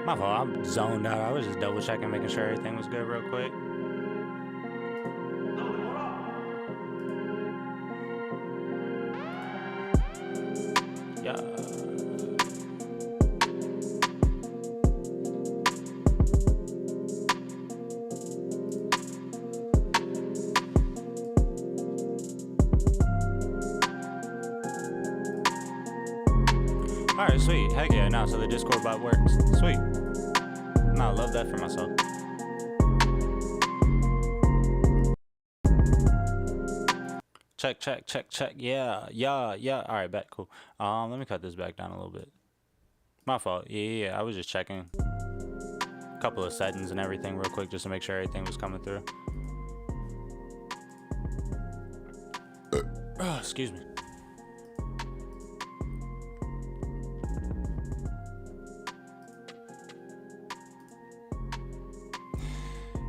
My fault, I'm zoned out. I was just double checking, making sure everything was good real quick. Yeah. Alright, sweet. Heck yeah, now so the Discord bot works. Sweet. No, I love that for myself. Check, check, check, check. Yeah, yeah, yeah. Alright, bet, cool. Let me cut this back down a little bit. My fault. Yeah. I was just checking a couple of settings and everything real quick just to make sure everything was coming through. Excuse me.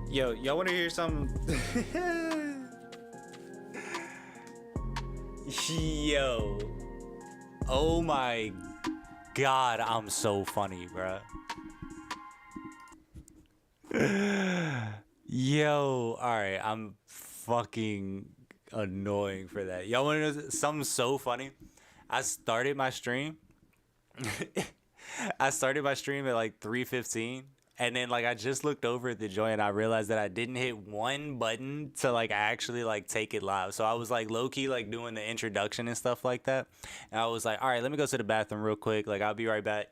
Yo, y'all want to hear something? Yo. Oh my god, I'm so funny, bruh. Yo, alright, I'm fucking annoying for that. Y'all want to know something so funny? I started my stream. I started my stream at like 3:15. And then like I just looked over at the joint and I realized that I didn't hit one button to like actually like take it live. So I was like low key like doing the introduction and stuff like that. And I was like, all right, let me go to the bathroom real quick. Like I'll be right back.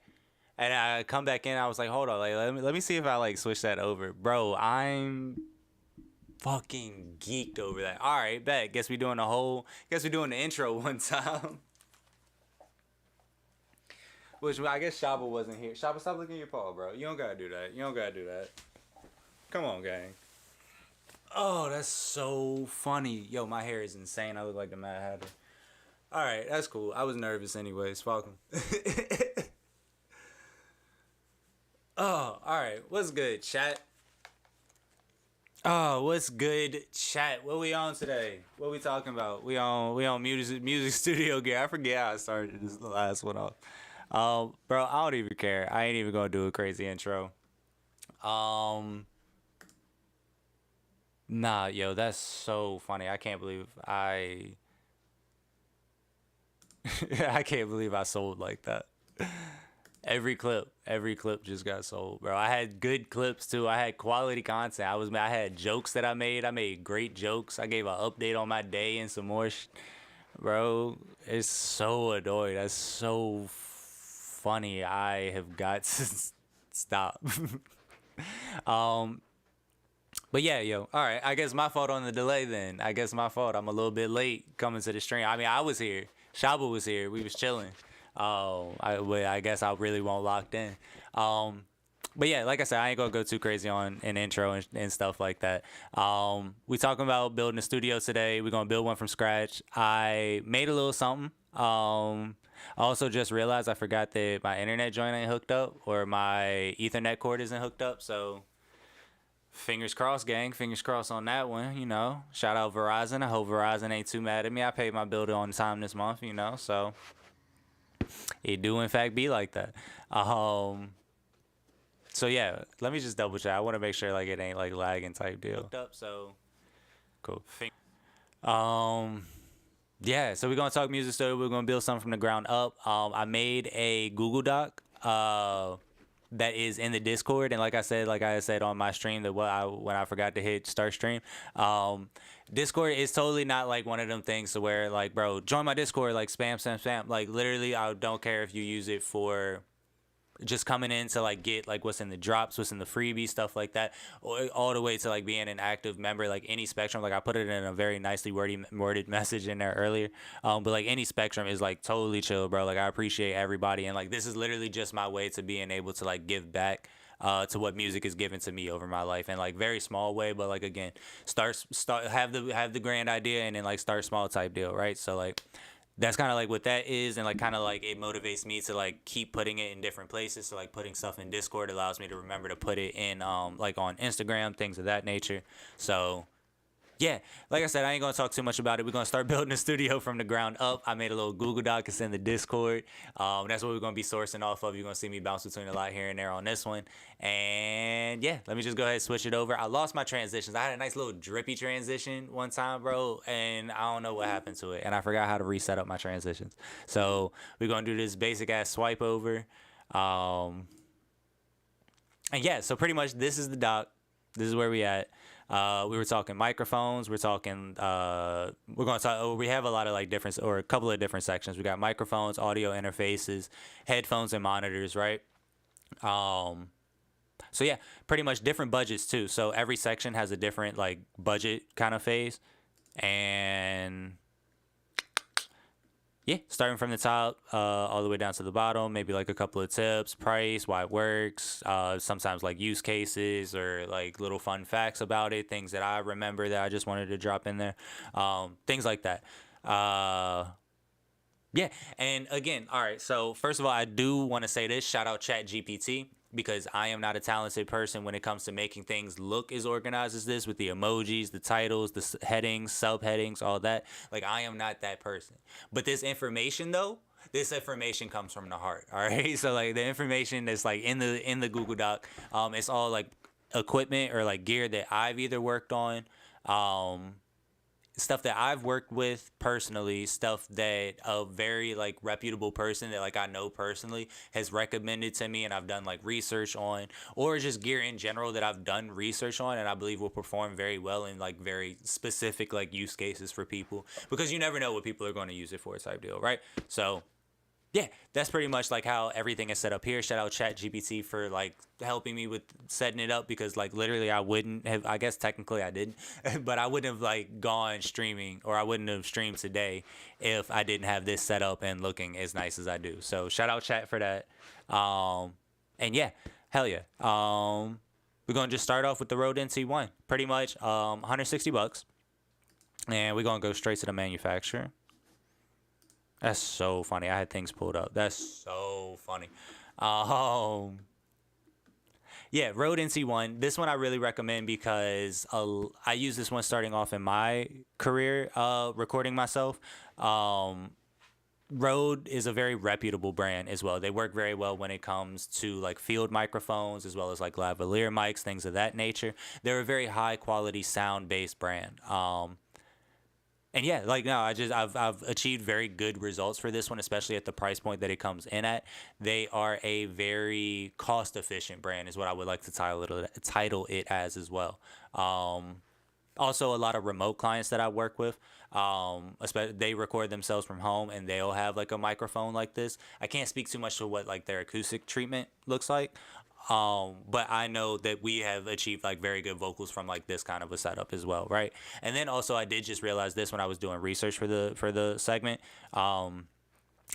And I come back in. I was like, hold on, like let me see if I like switch that over, bro. I'm fucking geeked over that. All right, bet. Guess we doing the intro one time. Which I guess Shaba wasn't here. Shaba, stop looking at your paw, bro. You don't gotta do that. You don't gotta do that. Come on, gang. Oh, that's so funny. Yo, my hair is insane. I look like the Mad Hatter. Alright, that's cool. I was nervous anyways. Fuck him. Oh, alright. What's good, chat? Oh, what's good, chat? What we on today? What we talking about? We on music studio gear. I forget how I started this last one off. Bro, I don't even care. I ain't even gonna do a crazy intro. Nah, yo, that's so funny. I can't believe I I can't believe I sold like that. Every clip just got sold, bro. I had good clips too. I had quality content. I had jokes that I made. I made great jokes. I gave an update on my day and some more bro. It's so annoying. That's so funny. I have got to stop. But yeah, yo. All right. I guess my fault on the delay then. I guess my fault. I'm a little bit late coming to the stream. I mean, I was here. Shaba was here. We was chilling. I guess I really won't locked in. But yeah, like I said, I ain't gonna go too crazy on an intro and stuff like that. We talking about building a studio today. We're gonna build one from scratch. I made a little something. I also just realized I forgot that my internet joint ain't hooked up or my Ethernet cord isn't hooked up. So fingers crossed, gang. Fingers crossed on that one. You know, shout out Verizon. I hope Verizon ain't too mad at me. I paid my bill on time this month. You know, so it do in fact be like that. So yeah, let me just double check. I want to make sure like it ain't like lagging type deal. Hooked up, so cool. Yeah, so we're gonna talk music studio. We're gonna build something from the ground up. I made a Google Doc that is in the Discord, and like I said on my stream that when I forgot to hit start stream, Discord is totally not like one of them things to where like, bro, join my Discord, like spam, spam, spam. Like literally, I don't care if you use it for just coming in to like get like what's in the drops, what's in the freebie, stuff like that, all the way to like being an active member, like any spectrum. Like I put it in a very nicely worded message in there earlier, but like any spectrum is like totally chill, bro. Like I appreciate everybody, and like this is literally just my way to being able to like give back to what music is given to me over my life, and like very small way, but like again, start have the grand idea and then like start small type deal, right? So like that's kind of like what that is, and like kind of like it motivates me to like keep putting it in different places. So like putting stuff in Discord allows me to remember to put it in like on Instagram, things of that nature. So Yeah, like I said, I ain't gonna talk too much about it. We're gonna start building the studio from the ground up. I made a little Google Doc. It's in the Discord. That's what we're gonna be sourcing off of. You're gonna see me bounce between a lot here and there on this one. And yeah, let me just go ahead and switch it over. I lost my transitions. I had a nice little drippy transition one time, bro, and I don't know what happened to it. And I forgot how to reset up my transitions. So we're gonna do this basic ass swipe over. Um, and yeah, so pretty much this is the doc. This is where we at. We were talking microphones. We're talking. We're going to talk. Oh, we have a lot of like different, or a couple of different sections. We got microphones, audio interfaces, headphones, and monitors. Right. Um. So yeah, pretty much different budgets too. So every section has a different like budget kind of phase, and yeah, starting from the top, all the way down to the bottom, maybe like a couple of tips, price, why it works, sometimes like use cases or like little fun facts about it, things that I remember that I just wanted to drop in there, things like that. Uh, yeah, and again, all right. So first of all, I do want to say this. Shout out ChatGPT because I am not a talented person when it comes to making things look as organized as this with the emojis, the titles, the headings, subheadings, all that. Like I am not that person. But this information though, this information comes from the heart. All right. So like the information that's like in the Google Doc, it's all like equipment or like gear that I've either worked on. Um, Stuff that I've worked with personally, stuff that a very like reputable person that like I know personally has recommended to me and I've done like research on, or just gear in general that I've done research on and I believe will perform very well in like very specific like use cases for people because you never know what people are going to use it for type deal, right? So yeah, that's pretty much like how everything is set up here. Shout out ChatGPT for like helping me with setting it up because like literally I wouldn't have, I guess technically I didn't, but I wouldn't have like gone streaming or I wouldn't have streamed today if I didn't have this set up and looking as nice as I do. So shout out Chat for that. And yeah, hell yeah. We're gonna just start off with the Rode NT1. Pretty much 160 bucks. And we're gonna go straight to the manufacturer. That's so funny. I had things pulled up. That's so funny. Um, yeah, Rode NC1. This one I really recommend because I use this one starting off in my career recording myself. Um, Rode is a very reputable brand as well. They work very well when it comes to like field microphones as well as like lavalier mics, things of that nature. They're a very high quality sound based brand. And yeah, like no, I've achieved very good results for this one, especially at the price point that it comes in at. They are a very cost efficient brand, is what I would like to title it as well. Also, a lot of remote clients that I work with, especially they record themselves from home and they'll have like a microphone like this. I can't speak too much to what like their acoustic treatment looks like, but I know that we have achieved like very good vocals from like this kind of a setup as well, right? And then also I did just realize this when I was doing research for the segment.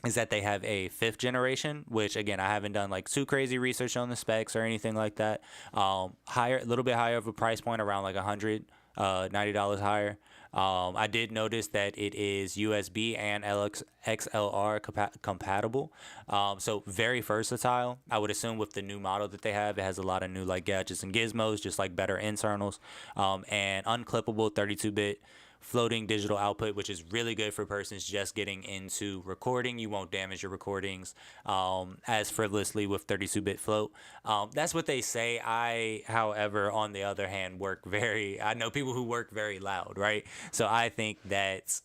Is that they have a fifth generation, which again I haven't done like too crazy research on the specs or anything like that. Higher, a little bit higher of a price point, around like $190 higher. I did notice that it is USB and XLR compatible, so very versatile. I would assume with the new model that they have, it has a lot of new like gadgets and gizmos, just like better internals, and unclippable 32-bit floating digital output, which is really good for persons just getting into recording. You won't damage your recordings as frivolously with 32-bit float. That's what they say. I, however, on the other hand, I know people who work very loud, right? So I think that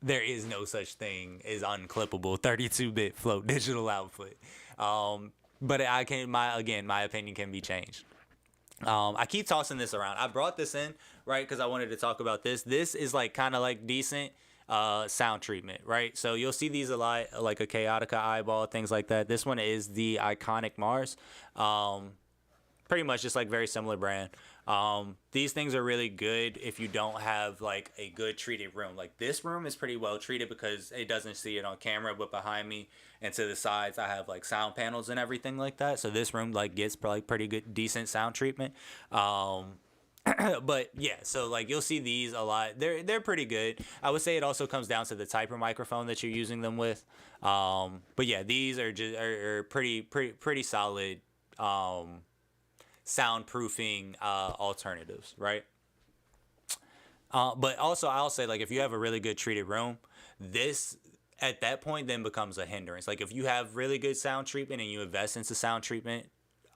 there is no such thing as unclippable 32-bit float digital output. But my opinion can be changed. I keep tossing this around. I brought this in, right, because I wanted to talk about this. This is like kind of like decent sound treatment, right? So you'll see these a lot, like a Chaotica eyeball, things like that. This one is the Iconic Mars. Pretty much just like very similar brand. These things are really good if you don't have like a good treated room. Like this room is pretty well treated because it doesn't see it on camera, but behind me and to the sides I have like sound panels and everything like that. So this room like gets probably pretty good, decent sound treatment. But yeah, so like you'll see these a lot. They're pretty good. I would say it also comes down to the type of microphone that you're using them with. But yeah, these are just are pretty solid soundproofing alternatives, right? But also, I'll say like if you have a really good treated room, this at that point then becomes a hindrance. Like if you have really good sound treatment and you invest into sound treatment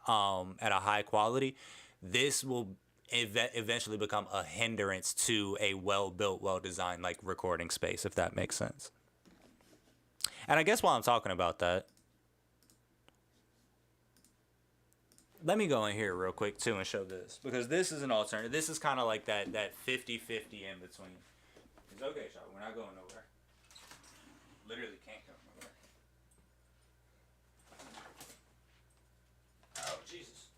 at a high quality, this will eventually become a hindrance to a well built, well designed like recording space, if that makes sense. And I guess while I'm talking about that, let me go in here real quick too and show this because this is an alternative. This is kind of like that 50-50 in between. It's okay, Shaw. We're not going nowhere. Literally can't go nowhere. Oh Jesus.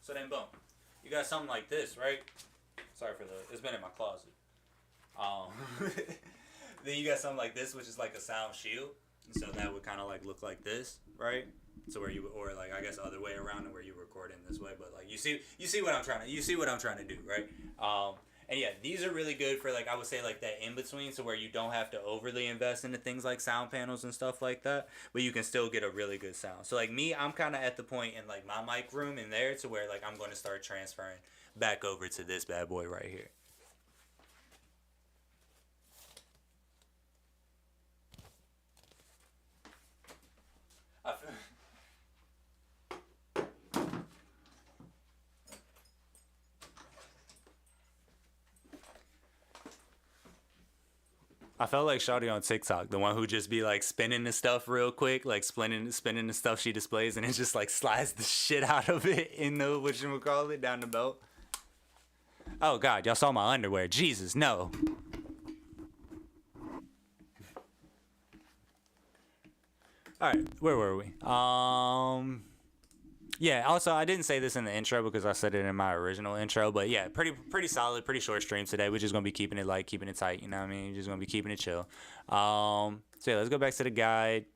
So then, boom, you got something like this, right? Sorry for the. It's been in my closet. Um, then you got something like this, which is like a sound shield. And so that would kind of like look like this, right? So where you, or like I guess other way around, and where you record in this way. But like you see what I'm trying to do, right? And yeah, these are really good for like I would say like that in between, so where you don't have to overly invest into things like sound panels and stuff like that, but you can still get a really good sound. So like me, I'm kind of at the point in like my mic room in there to where like I'm going to start transferring back over to this bad boy right here. I feel, I felt like Shawty on TikTok, the one who just be like spinning the stuff real quick, like spinning the stuff she displays, and it just like slides the shit out of it in the whatchamacallit down the belt. Oh God, y'all saw my underwear. Jesus, no. All right, where were we? Yeah. Also, I didn't say this in the intro because I said it in my original intro, but yeah, pretty solid, pretty short stream today. We're just gonna be keeping it light, keeping it tight. You know what I mean? Just gonna be keeping it chill. So yeah, let's go back to the guide.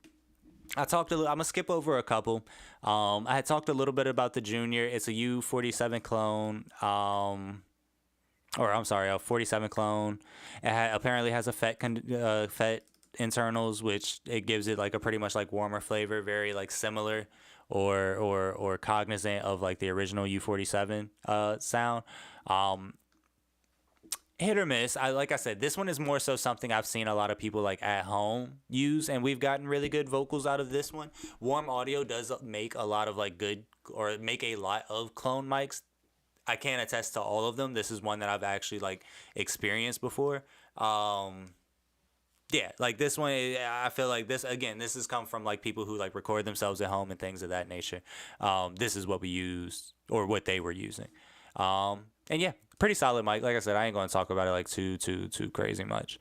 I talked a little. I'm gonna skip over a couple. I had talked a little bit about the Junior. It's a U47 clone. Or I'm sorry, a 47 clone. Apparently has a FET internals, which it gives it like a pretty much like warmer flavor, very like similar or cognizant of like the original U47 sound. Um, Hit or miss. Like I said, this one is more so something I've seen a lot of people like at home use, and we've gotten really good vocals out of this one. Warm Audio does make a lot of like good or make a lot of clone mics. I can't attest to all of them. This is one that I've actually like experienced before. Yeah, like this one, I feel like this again. This has come from like people who like record themselves at home and things of that nature. This is what we used or what they were using. And yeah, pretty solid mic. Like I said, I ain't gonna talk about it like too crazy much.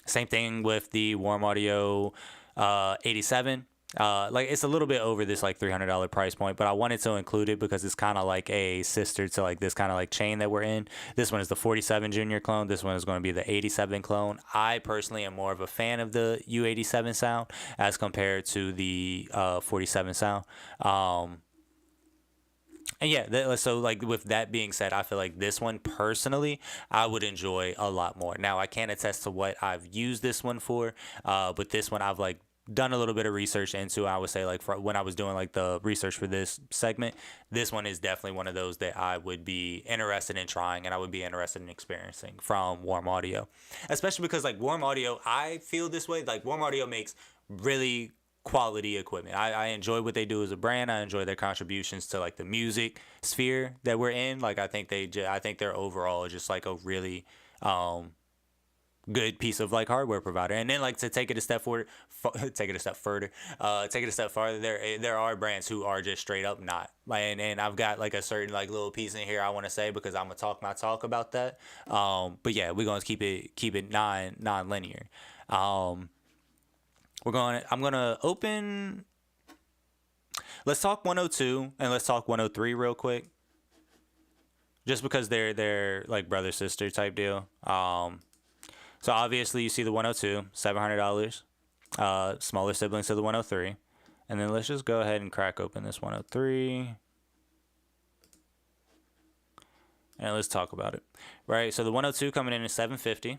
Same thing with the Warm Audio 87. Like it's a little bit over this like $300 price point, but I wanted to include it because it's kind of like a sister to like this kind of like chain that we're in. This one is the 47 Junior clone. This one is going to be the 87 clone. I personally am more of a fan of the U87 sound as compared to the 47 sound. And yeah, so like with that being said, I feel like this one personally, I would enjoy a lot more. Now I can't attest to what I've used this one for, but this one I've like done a little bit of research into. I would say like for when I was doing like the research for this segment, this one is definitely one of those that I would be interested in trying and I would be interested in experiencing from Warm Audio, especially because like Warm Audio, I feel this way, like Warm Audio makes really quality equipment. I enjoy what they do as a brand. I enjoy their contributions to like the music sphere that we're in. Like I think I think they're overall just like a really good piece of like hardware provider. And then like to take it a step forward, take it a step further, take it a step farther. There are brands who are just straight up not. And I've got like a certain like little piece in here I want to say because I'm gonna talk my talk about that. But yeah, we're gonna keep it non-linear. I'm gonna open. Let's talk 102 and let's talk 103 real quick. Just because they're like brother sister type deal. So obviously you see the 102, $700. Smaller siblings to the 103, and then let's just go ahead and crack open this 103. And let's talk about it. Right. So the 102 coming in at $750.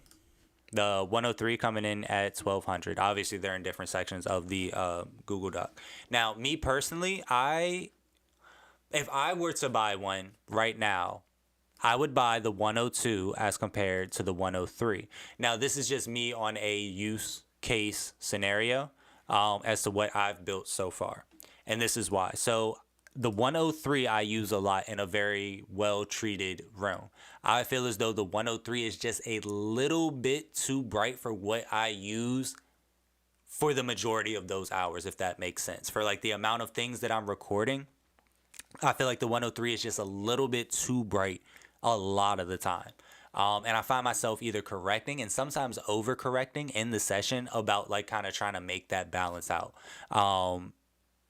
The 103 coming in at 1200. Obviously, they're in different sections of the Google Doc. Now, me personally, if I were to buy one right now, I would buy the 102 as compared to the 103. Now, this is just me on a use case scenario as to what I've built so far. And this is why. So, the 103 I use a lot in a very well treated room. I feel as though the 103 is just a little bit too bright for what I use for the majority of those hours, if that makes sense. For like the amount of things that I'm recording, I feel like the 103 is just a little bit too bright a lot of the time. And I find myself either correcting and sometimes overcorrecting in the session about like kind of trying to make that balance out.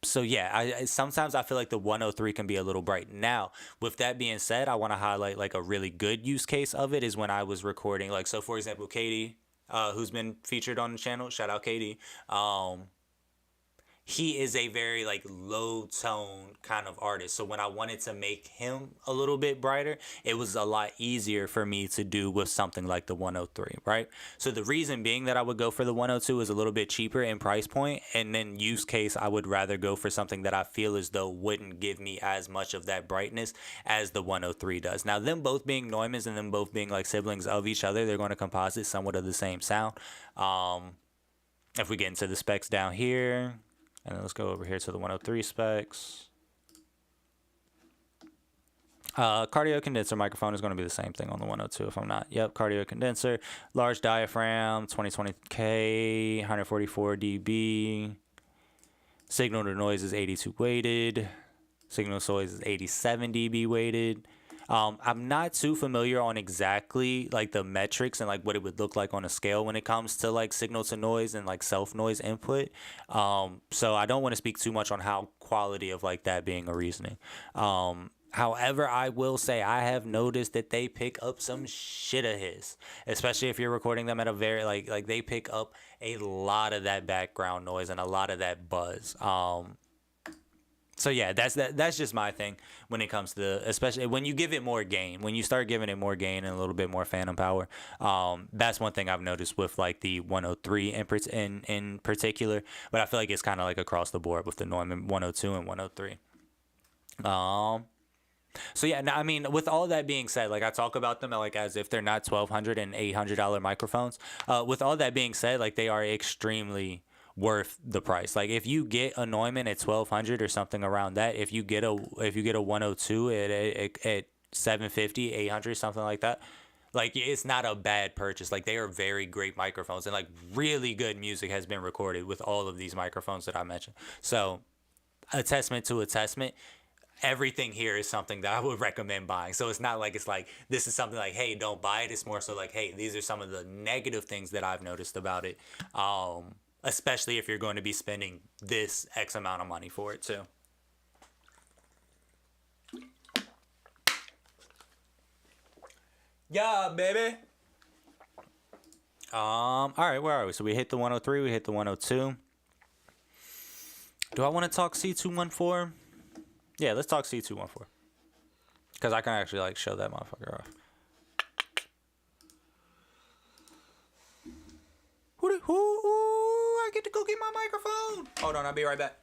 So yeah, sometimes I feel like the 103 can be a little bright. Now, with that being said, I want to highlight like a really good use case of it is when I was recording. Like, so for example, Katie, who's been featured on the channel, shout out Katie. He is a very like low tone kind of artist. So when I wanted to make him a little bit brighter, it was a lot easier for me to do with something like the 103, right? So the reason being that I would go for the 102 is a little bit cheaper in price point, and then use case I would rather go for something that I feel as though wouldn't give me as much of that brightness as the 103 does. Now, them both being Neumanns and them both being like siblings of each other, they're going to composite somewhat of the same sound. If we get into the specs down here, and then let's go over here to the 103 specs. Cardio condenser microphone is going to be the same thing on the 102 if I'm not. Yep, cardio condenser. Large diaphragm, 2020K, 144 dB. Signal to noise is 82 weighted. Signal to noise is 87 dB weighted. I'm not too familiar on exactly like the metrics and like what it would look like on a scale when it comes to like signal to noise and like self noise input. So I don't want to speak too much on how quality of like that being a reasoning. However, I will say I have noticed that they pick up some shit of his, especially if you're recording them at a very like they pick up a lot of that background noise and a lot of that buzz. So yeah, that's just my thing when it comes to especially when you give it more gain, when you start giving it more gain and a little bit more phantom power. That's one thing I've noticed with like the 103 in particular, but I feel like it's kind of like across the board with the Neumann 102 and 103. So yeah, I mean, with all that being said, like I talk about them like as if they're not $1,200 and $800 microphones. With all that being said, like they are extremely worth the price. Like if you get a Neumann at 1,200 or something around that, if you get a 102 at 750, 800, something like that, like it's not a bad purchase. Like they are very great microphones, and like really good music has been recorded with all of these microphones that I mentioned. So a testament to a testament. Everything here is something that I would recommend buying. So it's not like it's like this is something like, hey, don't buy it. It's more so like, hey, these are some of the negative things that I've noticed about it. Especially if you're going to be spending this X amount of money for it too. Yeah, baby. All right, where are we? So we hit the 103, we hit the 102. Do I want to talk C214? Yeah, let's talk C214. Because I can actually like show that motherfucker off. I get to go get my microphone. Hold on, I'll be right back.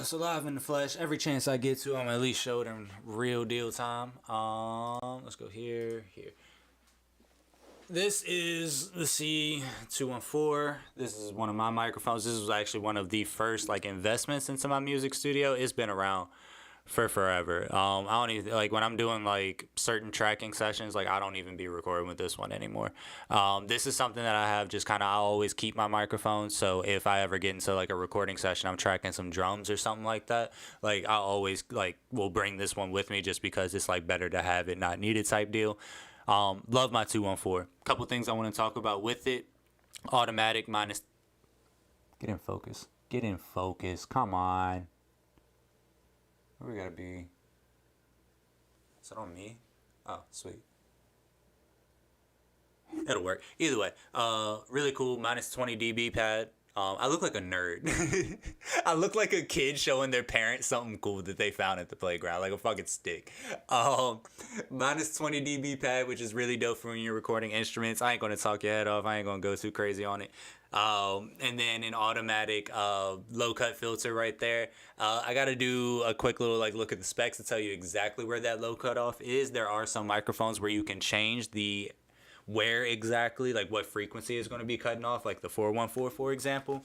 So live in the flesh, every chance I get to, I'm at least show it in real deal time. Let's go here. This is the C214. This is one of my microphones. This was actually one of the first like investments into my music studio. It's been around for forever. I don't even like when I'm doing like certain tracking sessions, like I don't even be recording with this one anymore. This is something that I have just kind of, I always keep my microphone. So if I ever get into like a recording session, I'm tracking some drums or something like that, like I always like will bring this one with me just because it's like better to have it, not needed type deal. Love my 214. Couple things I want to talk about with it. Automatic minus, get in focus. Get in focus. Come on. Where we gotta be? Is it on me? Oh, sweet. It'll work. Either way, really cool. Minus 20 dB pad. I look like a nerd. I look like a kid showing their parents something cool that they found at the playground, like a fucking stick. Minus 20 dB pad, which is really dope for when you're recording instruments. I ain't gonna talk your head off. I ain't gonna go too crazy on it. And then an automatic low cut filter right there. I gotta do a quick little like look at the specs to tell you exactly where that low cut off is. There are some microphones where you can change the where exactly, like what frequency is going to be cutting off, like the 414, for example.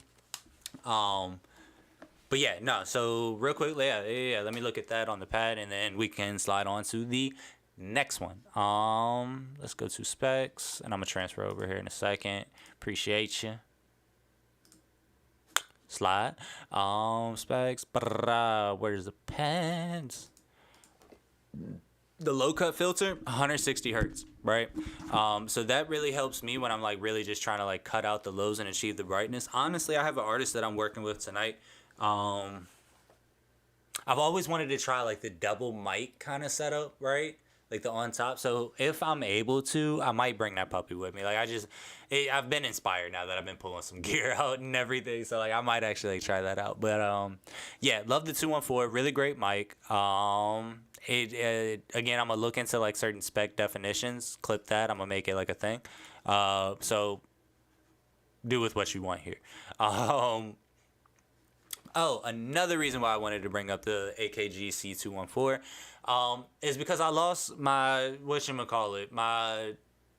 But yeah, no, so real quick, yeah, let me look at that on the pad, and then we can slide on to the next one. Let's go to specs, and I'm going to transfer over here in a second. Appreciate you. Slide. Specs. Where's the pads? The low cut filter, 160 hertz, right? So that really helps me when I'm like really just trying to like cut out the lows and achieve the brightness. Honestly, I have an artist that I'm working with tonight. I've always wanted to try like the double mic kind of setup, right? Like the on top. So if I'm able to, I might bring that puppy with me. Like I've been inspired now that I've been pulling some gear out and everything. So like I might actually like, try that out. But yeah, love the 214. Really great mic. Again, I'm gonna look into like certain spec definitions, clip that, I'm gonna make it like a thing. So do with what you want here. Another reason why I wanted to bring up the AKG C214 is because I lost my my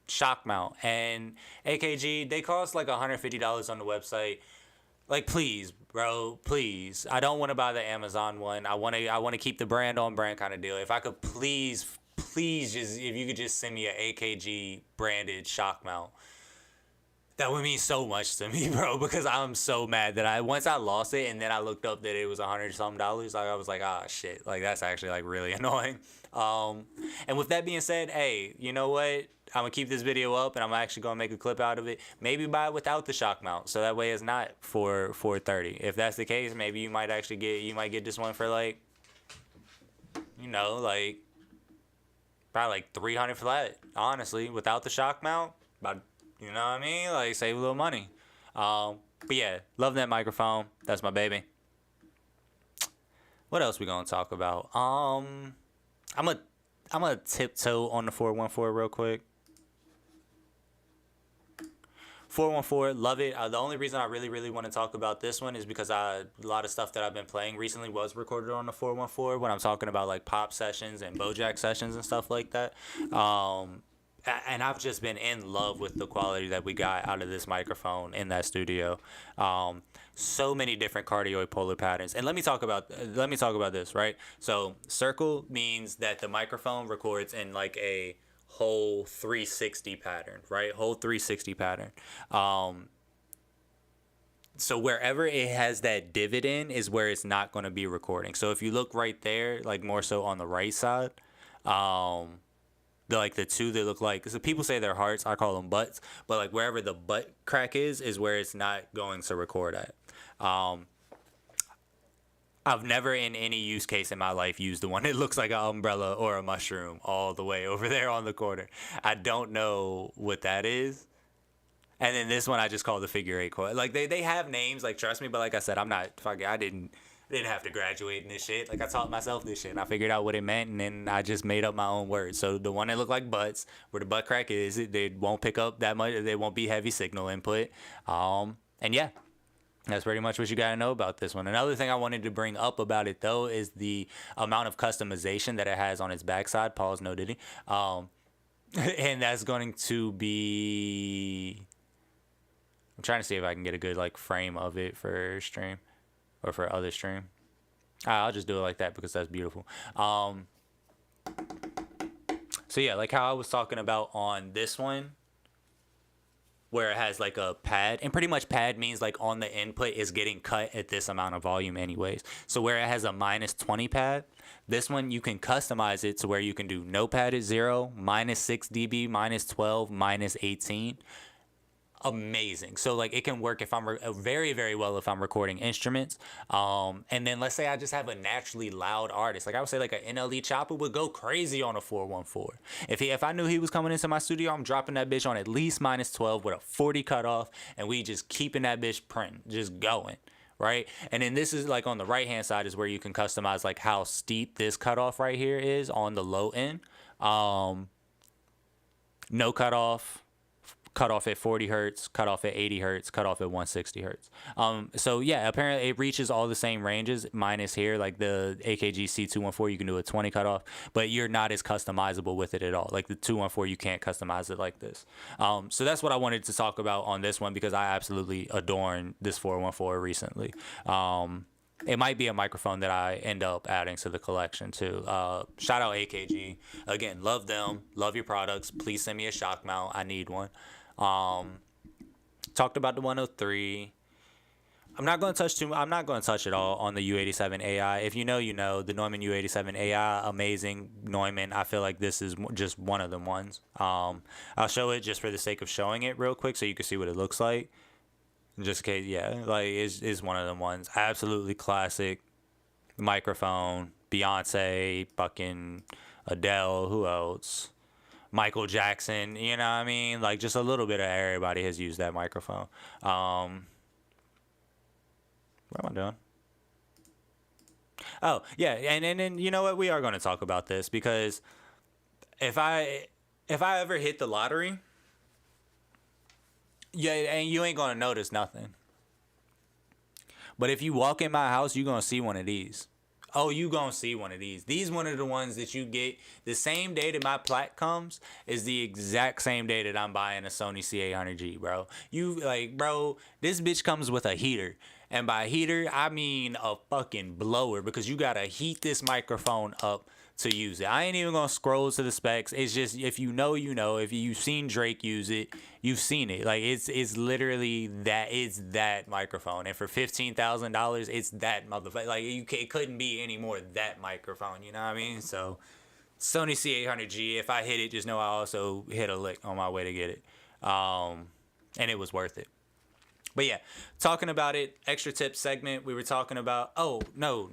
shock mount, and AKG, they cost like $150 on the website. Like, please, bro, please. I don't want to buy the Amazon one. I want to keep the brand on brand kind of deal. If I could please just, if you could just send me an AKG branded shock mount, that would mean so much to me, bro, because I'm so mad that once I lost it and then I looked up that it was $100-something, like I was like, shit, like that's actually like really annoying. And with that being said, hey, you know what? I'm gonna keep this video up and I'm actually gonna make a clip out of it. Maybe buy it without the shock mount, so that way it's not for $430. If that's the case, maybe you might actually get this one for like, you know, like probably like $300 flat. Honestly, without the shock mount, about, you know what I mean? Like save a little money. But yeah, love that microphone. That's my baby. What else we gonna talk about? I'm gonna tiptoe on the 414 real quick. 414, love it. The only reason I really want to talk about this one is because a lot of stuff that I've been playing recently was recorded on the 414 when I'm talking about like pop sessions and Bojack sessions and stuff like that. And I've just been in love with the quality that we got out of this microphone in that studio. So many different cardioid polar patterns. And let me talk about this, right? So circle means that the microphone records in like a whole 360 pattern, right? Whole 360 pattern. So wherever it has that divot in is where it's not going to be recording. So if you look right there, like more so on the right side, the two that look like, so people say they're hearts, I call them butts, but like wherever the butt crack is where it's not going to record at. I've never in any use case in my life used the one that looks like an umbrella or a mushroom all the way over there on the corner. I don't know what that is. And then this one I just call the figure 8 coil. Like they have names, like trust me, but like I said, I'm not fucking, I didn't have to graduate in this shit. Like I taught myself this shit and I figured out what it meant, and then I just made up my own words. So the one that look like butts, where the butt crack is, they won't pick up that much, they won't be heavy signal input. And yeah, that's pretty much what you got to know about this one. Another thing I wanted to bring up about it, though, is the amount of customization that it has on its backside. Pause, no diddy. And that's going to be... I'm trying to see if I can get a good like frame of it for stream or for other stream. I'll just do it like that because that's beautiful. So yeah, like how I was talking about on this one, where it has like a pad, and pretty much pad means like on the input is getting cut at this amount of volume anyways. So where it has a minus 20 pad, this one you can customize it to where you can do no pad at 0, minus 6 dB, minus 12, minus 18. amazing. So like it can work if I'm very very well if I'm recording instruments. And then let's say I just have a naturally loud artist. Like I would say like an NLE Chopper would go crazy on a 414. If I knew he was coming into my studio, I'm dropping that bitch on at least -12 with a 40 cutoff, and we just keeping that bitch printing, just going. Right. And then this is like on the right hand side is where you can customize like how steep this cutoff right here is on the low end. No cutoff, cut off at 40 hertz, cut off at 80 hertz, cut off at 160 hertz. So yeah, apparently it reaches all the same ranges minus here, like the AKG C214, you can do a 20 cutoff, but you're not as customizable with it at all. Like the 214, you can't customize it like this. So that's what I wanted to talk about on this one because I absolutely adorned this 414 recently. It might be a microphone that I end up adding to the collection too. Shout out AKG. Again, love them. Love your products. Please send me a shock mount. I need one. Talked about the 103. I'm not going to touch it all on the U87 AI. If you know, you know. The Neumann U87 AI, amazing. Neumann, I feel like this is just one of them ones. I'll show it just for the sake of showing it real quick so you can see what it looks like. Just in case, yeah, like it's one of them ones. Absolutely classic microphone. Beyonce, fucking Adele, who else? Michael Jackson, you know what I mean? Like just a little bit of everybody has used that microphone. What am I doing? Oh, yeah, and then you know what? We are going to talk about this because if I ever hit the lottery, yeah, and you ain't going to notice nothing. But if you walk in my house, you're going to see one of these. Oh, you gonna see one of these. These one of the ones that you get the same day that my plaque comes is the exact same day that I'm buying a Sony C800G, bro. You like, bro, this bitch comes with a heater. And by heater, I mean a fucking blower because you gotta heat this microphone up to use it. I ain't even gonna scroll to the specs. It's just if you know, you know. If you've seen Drake use it, you've seen it. Like it's literally that. It's that microphone, and for $15,000, it's that motherfucker. Like it couldn't be any more that microphone. You know what I mean? So Sony C800G. If I hit it, just know I also hit a lick on my way to get it, and it was worth it. But yeah, talking about it, extra tip segment. We were talking about. Oh no.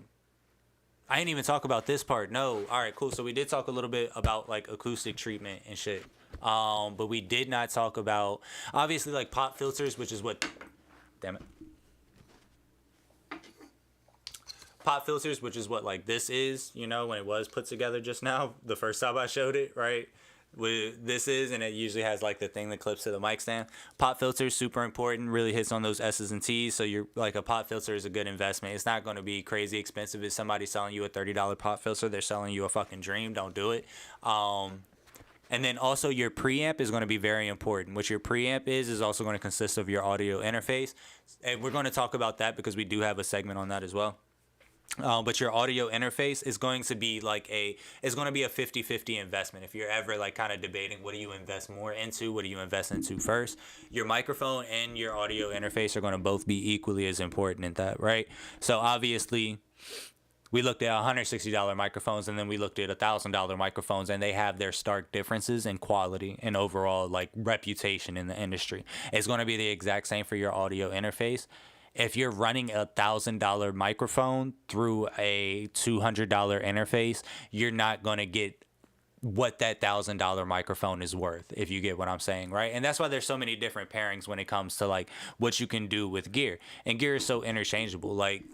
I didn't even talk about this part. No. All right, cool. So we did talk a little bit about like acoustic treatment and shit. But we did not talk about obviously like pop filters, which is what damn it. Pop filters, which is what like this is, you know, when it was put together just now, the first time I showed it, right? This is, and it usually has like the thing that clips to the mic stand. Pop filter is super important, really hits on those S's and T's. So you're like a pop filter is a good investment. It's not going to be crazy expensive. If somebody's selling you a $30 pop filter, they're selling you a fucking dream. Don't do it. And then also your preamp is going to be very important. What your preamp is also going to consist of your audio interface. And we're going to talk about that because we do have a segment on that as well. But your audio interface is going to be like it's going to be a 50-50 investment. If you're ever like kind of debating what do you invest more into, what do you invest into first, your microphone and your audio interface are going to both be equally as important in that, right? So obviously we looked at $160 microphones and then we looked at $1,000 microphones, and they have their stark differences in quality and overall like reputation in the industry. It's going to be the exact same for your audio interface. If you're running a $1,000 microphone through a $200 interface, you're not going to get what that $1,000 microphone is worth, if you get what I'm saying, right? And that's why there's so many different pairings when it comes to like what you can do with gear. And gear is so interchangeable. Like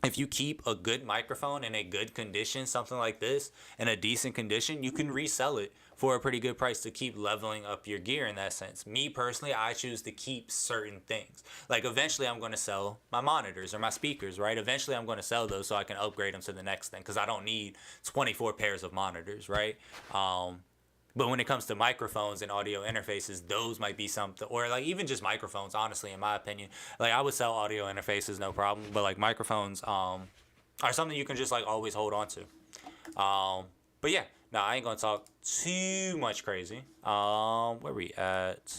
if you keep a good microphone in a good condition, something like this, in a decent condition, you can resell it for a pretty good price to keep leveling up your gear in that sense. Me personally, I choose to keep certain things. Like eventually I'm going to sell my monitors or my speakers, right? Eventually I'm going to sell those so I can upgrade them to the next thing because I don't need 24 pairs of monitors, right? But when it comes to microphones and audio interfaces, those might be something, or like even just microphones, honestly, in my opinion. Like I would sell audio interfaces, no problem, but like microphones are something you can just like always hold on to. But yeah, no, I ain't gonna talk too much crazy. Where we at?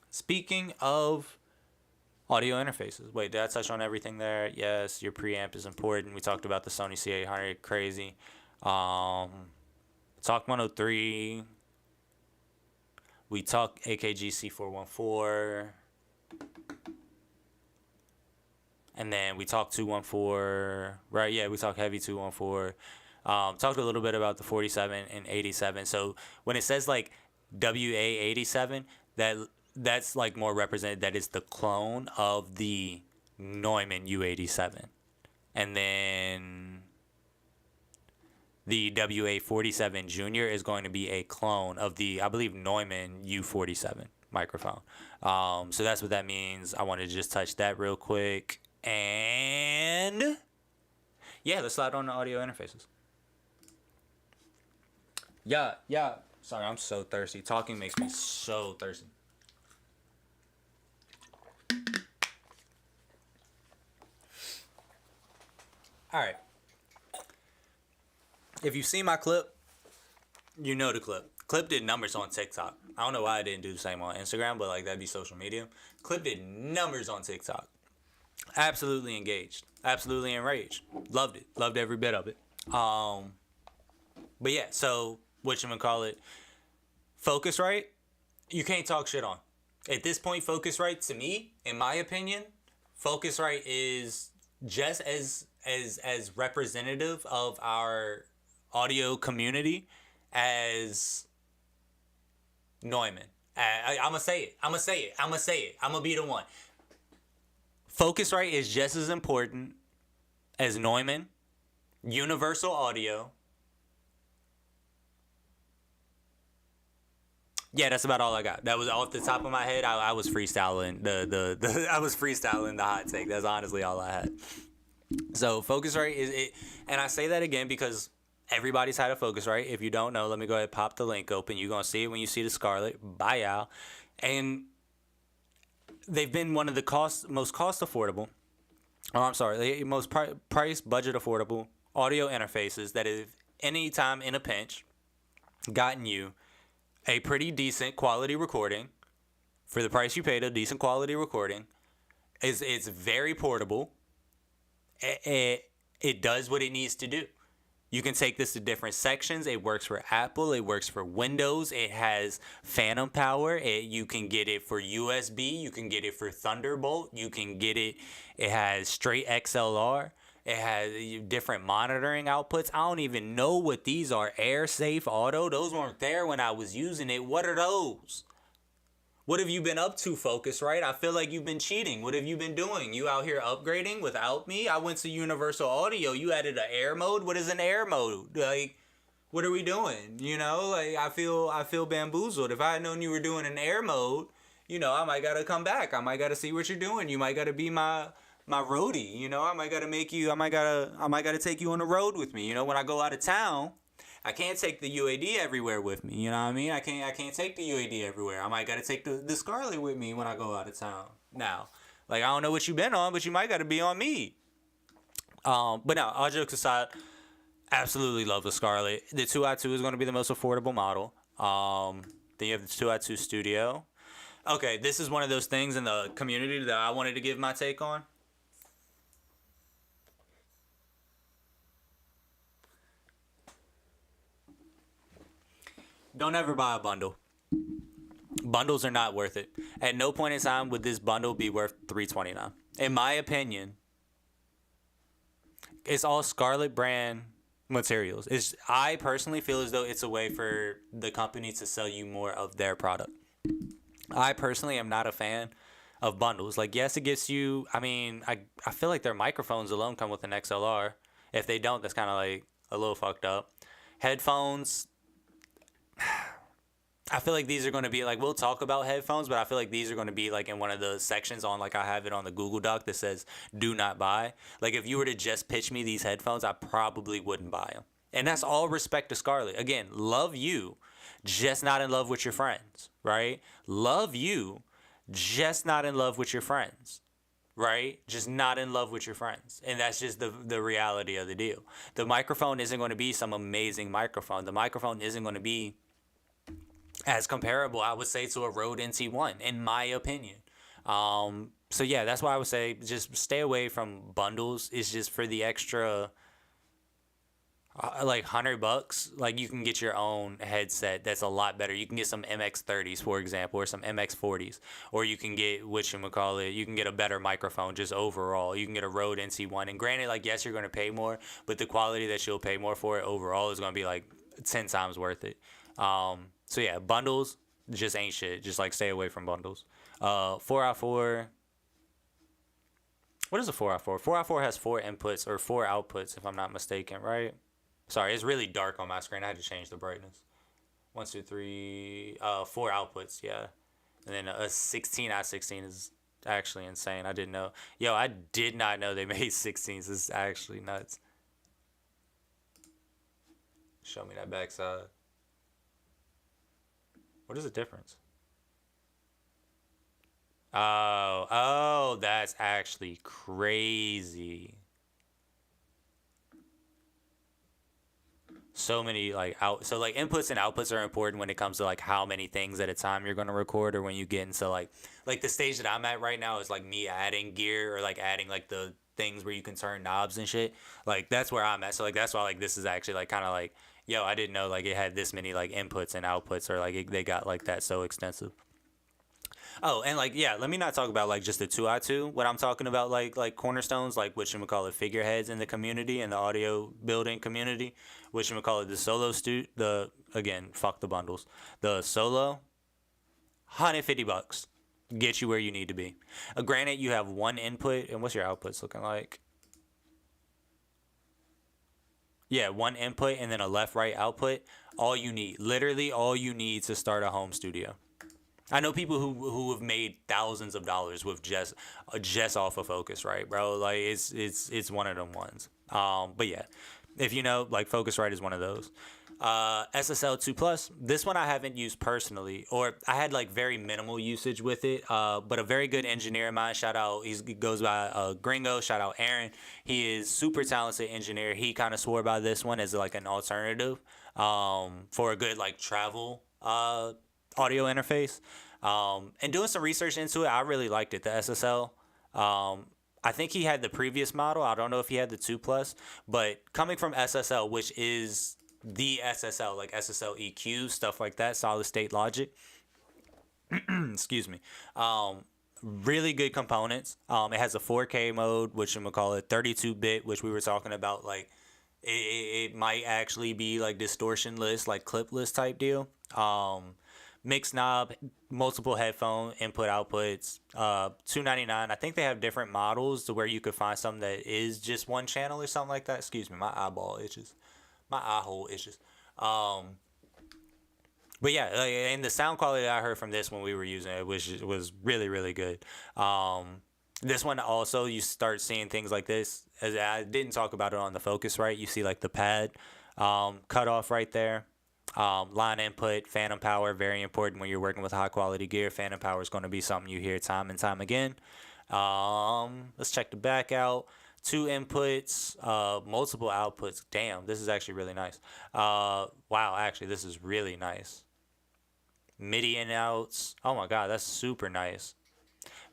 Speaking of audio interfaces, wait, did I touch on everything there? Yes, your preamp is important. We talked about the Sony C800, crazy. Talk 103. We talk AKG C414. And then we talked 214, right? Yeah, we talked heavy 214. Talked a little bit about the 47 and 87. So when it says like WA87, that's like more represented. That is the clone of the Neumann U87. And then the WA47 Junior is going to be a clone of the, I believe, Neumann U47 microphone. So that's what that means. I wanted to just touch that real quick. And yeah, let's slide on the audio interfaces. Yeah. Sorry, I'm so thirsty. Talking makes me so thirsty. All right. If you see my clip, you know the clip. Clip did numbers on TikTok. I don't know why I didn't do the same on Instagram, but like that'd be social media. Clip did numbers on TikTok. Absolutely engaged. Absolutely enraged. Loved it. Loved every bit of it. But yeah, so whatchamacallit, Focusrite, you can't talk shit on. At this point, Focusrite, to me, in my opinion, Focusrite is just as representative of our audio community as Neumann. I'm gonna say it. I'm gonna be the one. Focusrite is just as important as Neumann, Universal Audio. Yeah, that's about all I got. That was off the top of my head. I was freestyling I was freestyling the hot take. That's honestly all I had. So Focusrite is it, and I say that again because everybody's had a Focusrite. If you don't know, let me go ahead and pop the link open. You're gonna see it when you see the Scarlett. Bye, y'all. And they've been one of the most cost affordable. Oh, I'm sorry, the most price budget affordable audio interfaces that have any time in a pinch gotten you a pretty decent quality recording for the price you paid. A decent quality recording it's very portable. It does what it needs to do. You can take this to different sections. It works for Apple. It works for Windows. It has phantom power. You can get it for USB. You can get it for Thunderbolt. You can get it. It has straight XLR. It has different monitoring outputs. I don't even know what these are. AirSafe Auto. Those weren't there when I was using it. What are those? What have you been up to, Focusrite? I feel like you've been cheating. What have you been doing? You out here upgrading without me? I went to Universal Audio. You added an air mode. What is an air mode? Like, what are we doing? You know, like I feel bamboozled. If I had known you were doing an air mode, you know, I might gotta come back. I might gotta see what you're doing. You might gotta be my roadie. You know, I might gotta take you on the road with me. You know, when I go out of town, I can't take the UAD everywhere with me. You know what I mean? I can't take the UAD everywhere. I might gotta take the Scarlett with me when I go out of town. Now, like I don't know what you've been on, but you might gotta be on me. But now, all jokes aside, absolutely love the Scarlett. The 2i2 is gonna be the most affordable model. Then you have the 2i2 Studio. Okay, this is one of those things in the community that I wanted to give my take on. Don't ever buy a bundle. Bundles are not worth it. At no point in time would this bundle be worth $329. In my opinion, it's all Scarlett brand materials. I personally feel as though it's a way for the company to sell you more of their product. I personally am not a fan of bundles. Like, yes, it gets you. I mean, I feel like their microphones alone come with an XLR. If they don't, that's kind of like a little fucked up. Headphones, I feel like these are going to be like, we'll talk about headphones, but I feel like these are going to be like in one of the sections on, like I have it on the Google Doc that says do not buy. Like if you were to just pitch me these headphones, I probably wouldn't buy them. And that's all respect to Scarlett. Again, love you, just not in love with your friends, right? Love you, just not in love with your friends, right? Just not in love with your friends. And that's just the reality of the deal. The microphone isn't going to be some amazing microphone. The microphone isn't going to be as comparable, I would say, to a Rode NT1, in my opinion. So yeah, that's why I would say just stay away from bundles. It's just for the extra like $100, like you can get your own headset that's a lot better. You can get some MX30s, for example, or some MX40s, or you can get whatchamacallit, you can get a better microphone just overall. You can get a Rode NC1, and granted, like yes, you're gonna pay more, but the quality that you'll pay more for it overall is gonna be like 10 times worth it. So yeah, bundles just ain't shit. Just like stay away from bundles. 4i4. What is a 4i4? 4i4 has 4 inputs or 4 outputs, if I'm not mistaken, right? Sorry, it's really dark on my screen. I had to change the brightness. 1, 2, 3, 4 outputs, yeah. And then a 16i16 is actually insane. I didn't know. Yo, I did not know they made 16s. This is actually nuts. Show me that backside. What is the difference? Oh, that's actually crazy. So many like so like inputs and outputs are important when it comes to like how many things at a time you're gonna record, or when you get into like the stage that I'm at right now is like me adding gear, or like adding like the things where you can turn knobs and shit. Like that's where I'm at. So like that's why like this is actually like kind of like, yo, I didn't know like it had this many like inputs and outputs, or like they got like that so extensive. Oh, and like yeah, let me not talk about like just the 2i2. What I'm talking about like cornerstones, like what you call it, figureheads in the community and the audio building community. What you call it, the solo the again, fuck the bundles. The solo, $150 get you where you need to be. Granted, you have one input, and what's your outputs looking like? Yeah, one input and then a left right output. All you need, literally all you need to start a home studio. I know people who have made thousands of dollars with just off of Focusrite, bro. Like it's one of them ones. But yeah, if you know, like Focusrite is one of those. SSL 2 Plus. This one I haven't used personally, or I had like very minimal usage with it. But a very good engineer of mine. Shout out, he goes by Gringo. Shout out Aaron. He is super talented engineer. He kind of swore by this one as like an alternative for a good like travel audio interface. And doing some research into it, I really liked it. The SSL. I think he had the previous model. I don't know if he had the 2 Plus, but coming from SSL, which is the SSL, like SSL EQ, stuff like that, solid state logic. Excuse me. Really good components. It has a 4K mode, which I'm gonna call it 32-bit, which we were talking about. Like, it might actually be like distortionless, like clipless type deal. Mixed knob, multiple headphone input outputs, $299. I think they have different models to where you could find something that is just one channel or something like that. Excuse me, my eyeball itches, my eye hole itches. But yeah, like, and the sound quality that I heard from this when we were using it was really really good. This one also, you start seeing things like this. As I didn't talk about it on the Focusrite, you see like the pad cut off right there. Line input, phantom power, very important when you're working with high quality gear. Phantom power is going to be something you hear time and time again. Let's check the back out. 2 inputs, multiple outputs. Damn, this is actually really nice. Wow, actually, this is really nice. MIDI in outs. Oh my god, that's super nice.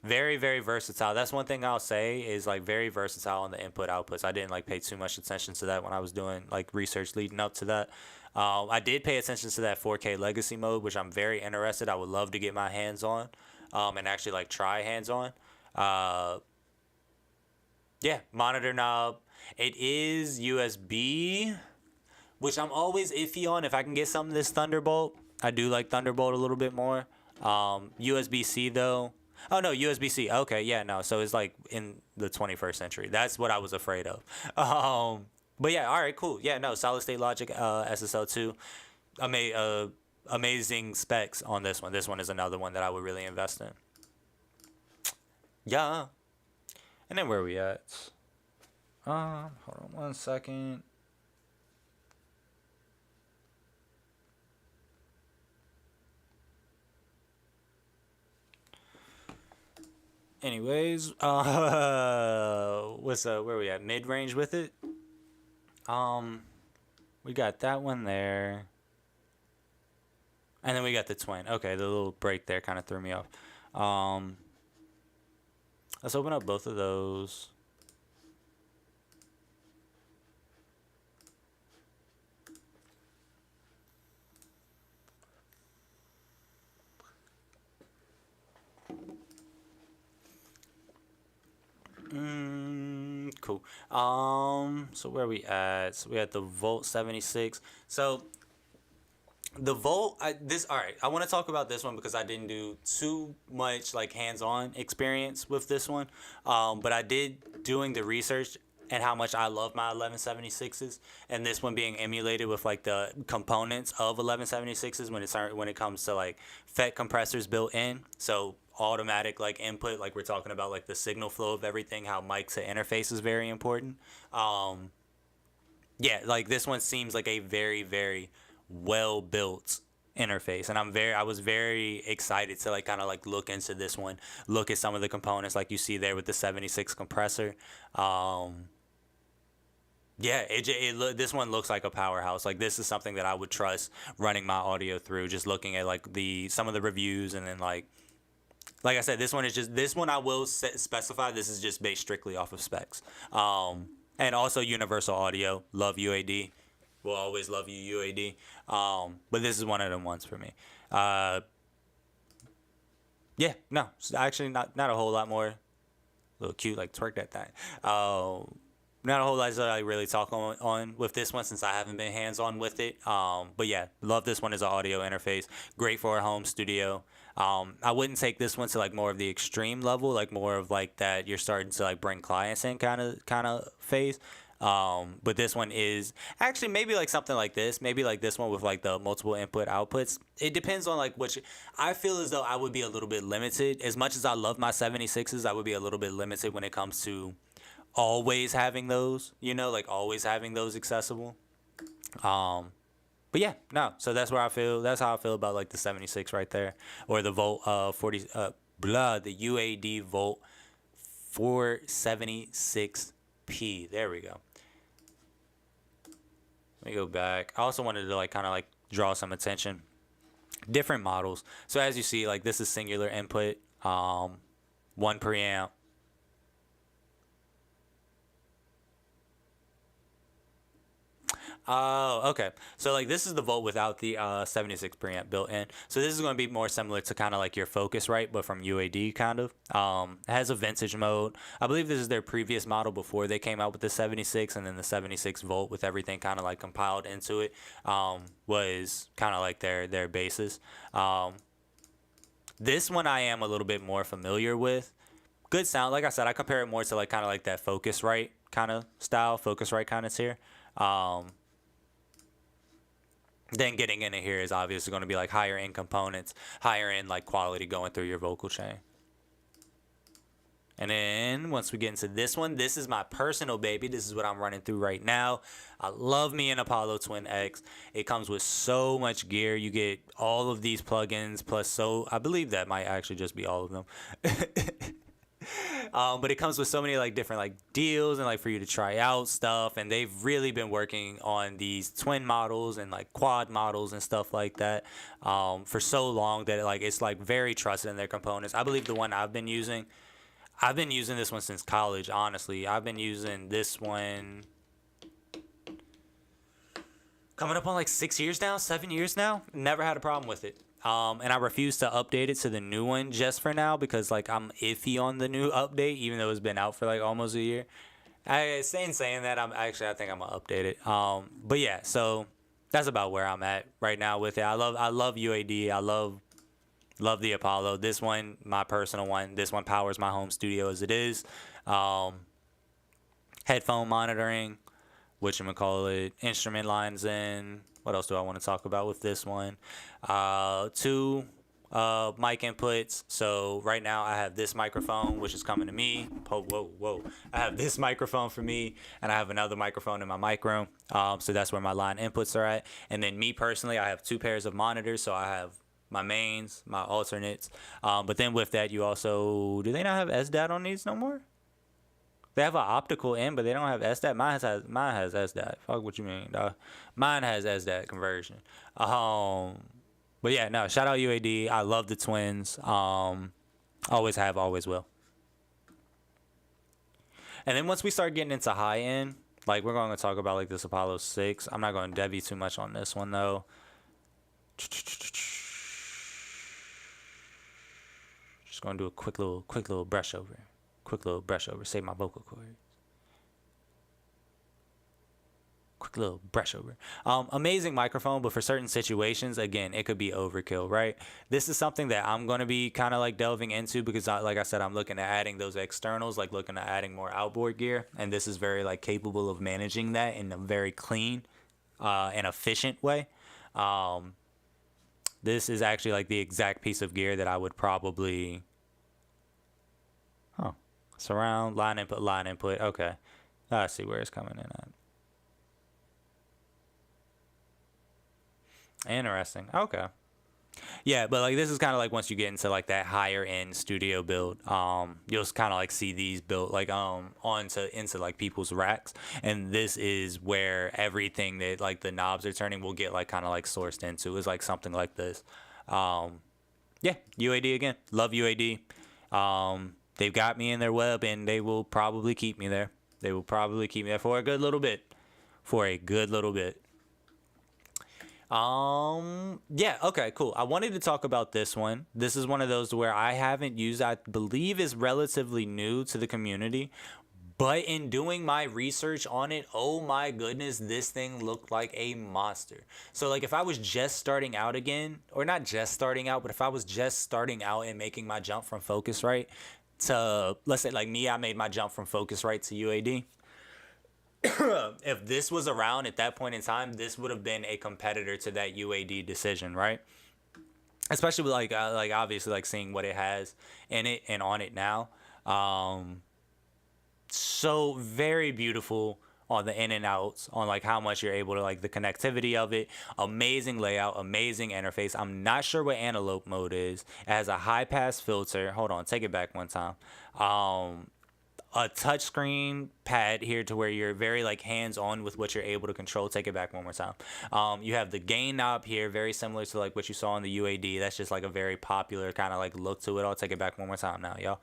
Very very versatile. That's one thing I'll say is like very versatile on the input outputs. I didn't like pay too much attention to that when I was doing like research leading up to that. I did pay attention to that 4K legacy mode, which I'm very interested. I would love to get my hands on, and actually like try hands on. Yeah, monitor knob. It is USB, which I'm always iffy on. If I can get something this Thunderbolt, I do like Thunderbolt a little bit more. USB-C though. Oh no, USB-C. Okay, yeah, no. So it's like in the 21st century. That's what I was afraid of. But yeah, all right, cool. Yeah, no, solid state logic, SSL2. Amazing specs on this one. This one is another one that I would really invest in. Yeah. And then where are we at? Hold on one second. Anyways, what's where are we at? Mid range with it. We got that one there, and then we got the twin. Okay, the little break there kind of threw me off. Let's open up both of those. Cool. So where we at? So we at the Volt 76. So the Volt, all right. I want to talk about this one because I didn't do too much like hands-on experience with this one. But I did doing the research and how much I love my 1176s, and this one being emulated with like the components of 1176s when it comes to like FET compressors built in. So automatic like input, like we're talking about like the signal flow of everything, how mics to interface is very important. Um, yeah, like this one seems like a very, very well built interface, and I was very excited to like kind of like look into this one, look at some of the components like you see there with the 76 compressor. um yeah, this one looks like a powerhouse. Like this is something that I would trust running my audio through, just looking at like the some of the reviews, and then like I said, this one I will specify this is just based strictly off of specs. And also Universal Audio, love UAD, will always love you UAD. But this is one of them ones for me. Yeah, no, actually not a whole lot more. A little cute, like twerk that thing. Not a whole lot that I really talk on with this one since I haven't been hands on with it. But yeah, love this one as an audio interface. Great for a home studio. I wouldn't take this one to like more of the extreme level, like more of like that you're starting to like bring clients in kind of phase. But this one is actually maybe like something like this, maybe like this one with like the multiple input outputs. It depends on like I feel as though I would be a little bit limited. As much as I love my 76s, I would be a little bit limited when it comes to always having those, like always having those accessible. But yeah, no. So that's where I feel. That's how I feel about like the 76 right there, or the Volt 40 the UAD Volt 476p. There we go. Let me go back. I also wanted to like kind of like draw some attention. Different models. So as you see, like this is singular input, 1 preamp. Oh, okay. So like this is the Volt without the 76 preamp built in. So this is going to be more similar to kind of like your Focusrite, but from UAD kind of. It has a vintage mode. I believe this is their previous model before they came out with the 76, and then the 76 Volt with everything kind of like compiled into it was kind of like their basis. This one I am a little bit more familiar with. Good sound. Like I said, I compare it more to like kind of like that Focusrite kind of style, Focusrite kind of tier. Then getting into here is obviously going to be like higher end components, higher end like quality going through your vocal chain. And then once we get into this one, this is my personal baby. This is what I'm running through right now. I love me an Apollo Twin X. It comes with so much gear. You get all of these plugins plus I believe that might actually just be all of them. But it comes with so many like different like deals and like for you to try out stuff, and they've really been working on these twin models and like quad models and stuff like that for so long that like it's like very trusted in their components. I believe the one I've been using this one since college. Honestly, I've been using this one coming up on like 6 years now, 7 years now. Never had a problem with it. And I refuse to update it to the new one just for now because like I'm iffy on the new update, even though it's been out for like almost a year. Saying that, I think I'm gonna update it. But yeah, so that's about where I'm at right now with it. I love UAD. I love the Apollo. This one, my personal one. This one powers my home studio as it is. Headphone monitoring, whatchamacallit, instrument lines in. What else do I want to talk about with this one? Two mic inputs. So right now I have this microphone, which is coming to me. Whoa. I have this microphone for me, and I have another microphone in my mic room. So that's where my line inputs are at. And then me personally, I have 2 pairs of monitors. So I have my mains, my alternates. But then with that, you also, do they not have SDAT on these no more? They have an optical in, but they don't have SDAT. Mine has SDAT. Fuck what you mean, dog. Mine has SDAT conversion. But yeah, no. Shout out UAD. I love the twins. Always have, always will. And then once we start getting into high end, like we're going to talk about like this Apollo 6. I'm not going to devy too much on this one though. Just going to do a quick little brush over. Quick little brush over. Save my vocal cords. Quick little brush over. Amazing microphone, but for certain situations, again, it could be overkill, right? This is something that I'm going to be kind of like delving into because like I said, I'm looking at adding those externals, like looking at adding more outboard gear. And this is very like capable of managing that in a very clean and efficient way. This is actually like the exact piece of gear that I would probably, surround, line input. Okay. Let's see where it's coming in at. Interesting. Okay. Yeah, but like this is kind of like once you get into like that higher end studio build, you'll kind of like see these built like into like people's racks, and this is where everything that like the knobs are turning will get like kind of like sourced into is like something like this. Yeah, UAD again. Love UAD. They've got me in their web, and they will probably keep me there. They will probably keep me there for a good little bit. Yeah, okay, cool. I wanted to talk about this one. This is one of those where I haven't used, I believe is relatively new to the community, but in doing my research on it, oh my goodness, this thing looked like a monster. So like if I was just starting out again, or not just starting out, but if I was just starting out and making my jump from Focusrite to, let's say like me, I made my jump from Focusrite to UAD. If this was around at that point in time, this would have been a competitor to that UAD decision, right? Especially with like obviously like seeing what it has in it and on it now. So very beautiful on the in and outs, on like how much you're able to like the connectivity of it. Amazing layout, amazing interface. I'm not sure what antelope mode is. It has a high pass filter. Hold on, take it back one time. A touchscreen pad here to where you're very like hands-on with what you're able to control. Take it back one more time. You have the gain knob here, very similar to like what you saw in the UAD. That's just like a very popular kind of like look to it. I'll take it back one more time now, y'all.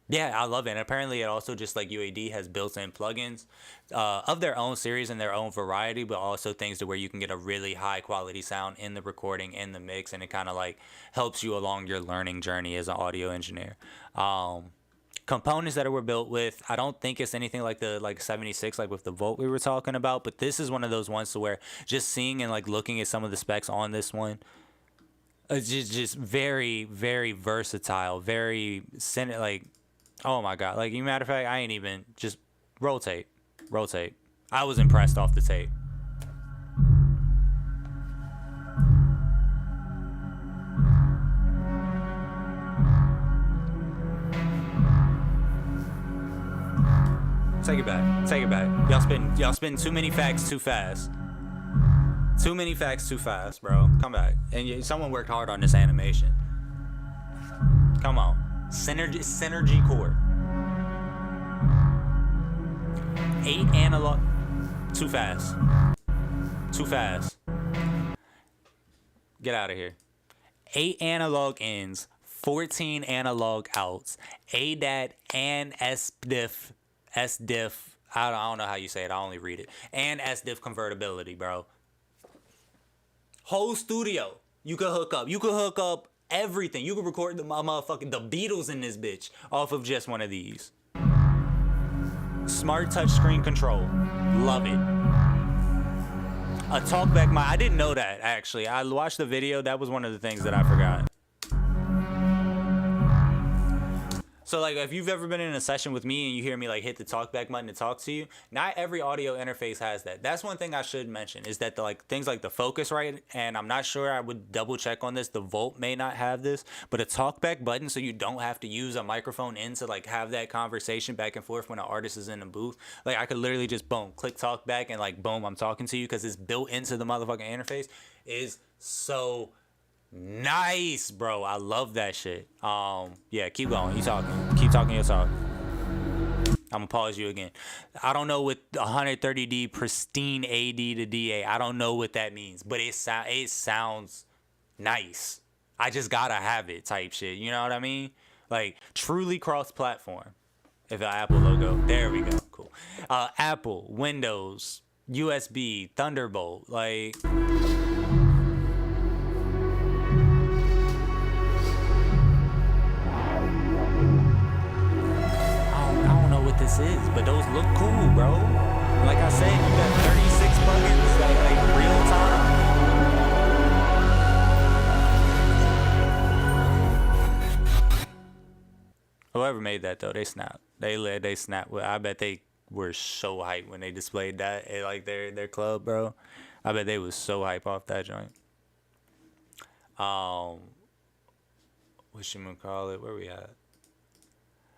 Yeah, I love it. And apparently it also just like UAD has built-in plugins of their own series and their own variety, but also things to where you can get a really high quality sound in the recording, in the mix, and it kind of like helps you along your learning journey as an audio engineer. Components that were built with, I don't think it's anything like the 76 like with the Volt we were talking about, but this is one of those ones to where just seeing and like looking at some of the specs on this one, it's just very, very versatile, very like, oh my god, like, matter of fact, I ain't even, just rotate. I was impressed off the tape. Take it back. Y'all spin too many facts too fast. Too many facts too fast, bro. Come back. And someone worked hard on this animation. Come on. Synergy core. 8 analog. Too fast. Get out of here. 8 analog ins, 14 analog outs, ADAT and SDIF. I don't know how you say it. I only read it. And SDIF convertibility, bro. Whole studio. You could hook up everything. You could record the Beatles in this bitch off of just one of these. Smart touchscreen control. Love it. A talkback mic. I didn't know that, actually. I watched the video. That was one of the things that I forgot. So like if you've ever been in a session with me and you hear me like hit the talkback button to talk to you, not every audio interface has that. That's one thing I should mention, is that the like things like the Focusrite, and I'm not sure, I would double check on this, the Volt may not have this, but a talkback button so you don't have to use a microphone in to like have that conversation back and forth when an artist is in the booth. Like I could literally just boom, click talkback and like boom, I'm talking to you, because it's built into the motherfucking interface. Is so nice, bro. I love that shit. Yeah, keep going. You talking. Keep talking your talk. I'm gonna pause you again. I don't know what 130D pristine AD to DA, I don't know what that means, but it sounds nice. I just gotta have it type shit. You know what I mean? Like truly cross-platform. If an Apple logo. There we go. Cool. Apple, Windows, USB, Thunderbolt, like this is, but those look cool, bro. Like I said, you got 36 plugins, like real time. Whoever made that though, they snapped. They snapped. I bet they were so hyped when they displayed that at like their club, bro. I bet they was so hype off that joint. What you gonna call it? Where we at?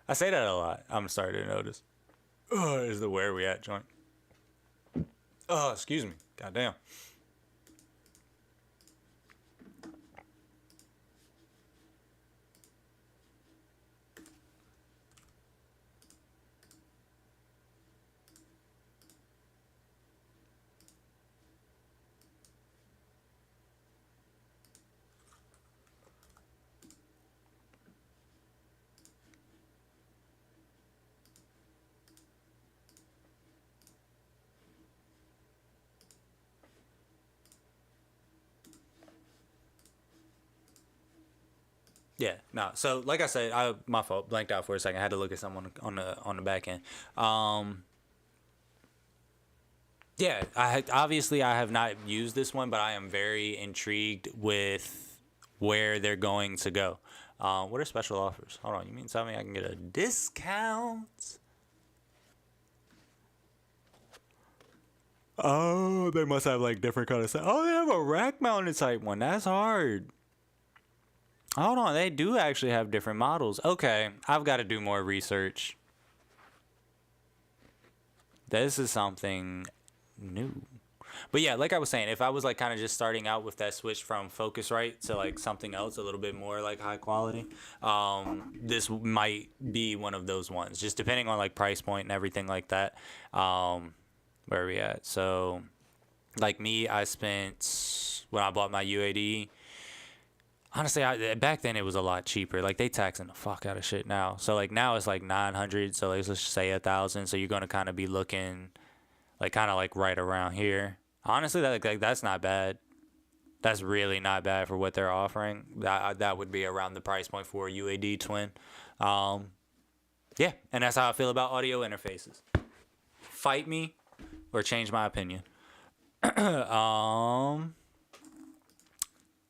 I say that a lot. I'm starting to notice. Is the where we at joint? Oh, excuse me. Goddamn. Yeah, no. So like I said, my fault, blanked out for a second. I had to look at someone on the back end. Yeah, obviously I have not used this one, but I am very intrigued with where they're going to go. What are special offers? Hold on, you mean tell me I can get a discount? Oh, they must have like different kind of stuff. Oh, they have a rack mounted type one. That's hard. Hold on, they do actually have different models. Okay, I've got to do more research. This is something new. But yeah, like I was saying, if I was like kind of just starting out with that switch from Focusrite to like something else a little bit more like high quality, this might be one of those ones, just depending on like price point and everything like that. Where are we at? So like me, I spent, when I bought my UAD, honestly, back then it was a lot cheaper. Like they taxing the fuck out of shit now. So like now it's like 900. So let's just say 1,000. So you're gonna kind of be looking like kind of like right around here. Honestly, that's not bad. That's really not bad for what they're offering. That would be around the price point for a UAD twin. Yeah, and that's how I feel about audio interfaces. Fight me or change my opinion.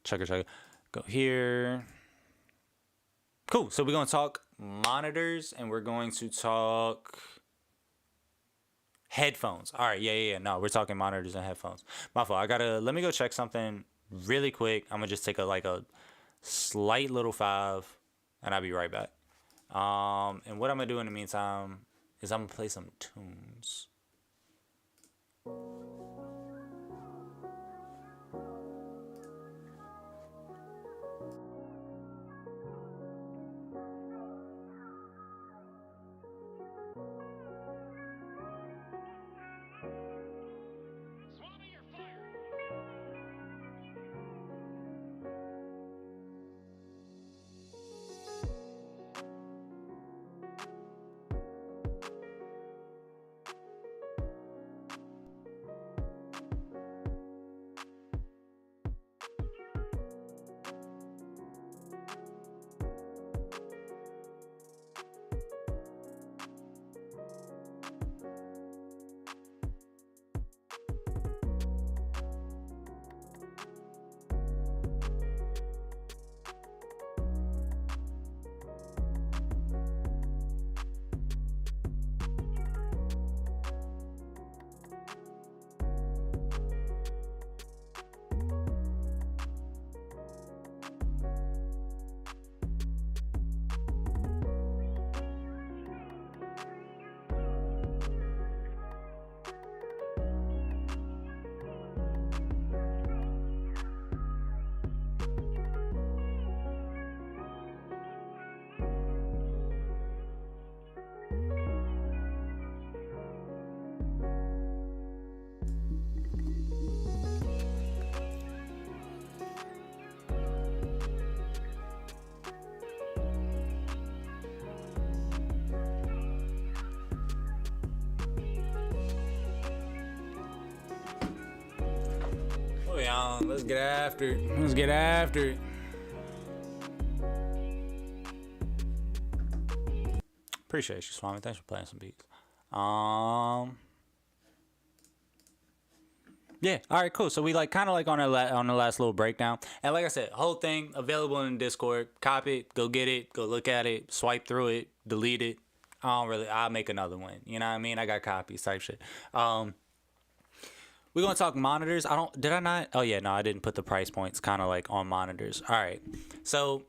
Chugga. Go here. Cool. So we're going to talk monitors and we're going to talk headphones. All right. Yeah. No, we're talking monitors and headphones. My fault. Let me go check something really quick. I'm going to just take a slight little 5 and I'll be right back. And what I'm going to do in the meantime is I'm going to play some tunes. Let's get after it. Appreciate you, Swami. Thanks for playing some beats. Um, yeah. All right. Cool. So we like kind of like on on the last little breakdown, and like I said, whole thing available in Discord. Copy it. Go get it. Go look at it. Swipe through it. Delete it. I don't really. I'll make another one. You know what I mean? I got copies type shit. We're gonna talk monitors. I don't. Did I not? Oh yeah. No, I didn't put the price points kind of like on monitors. All right. So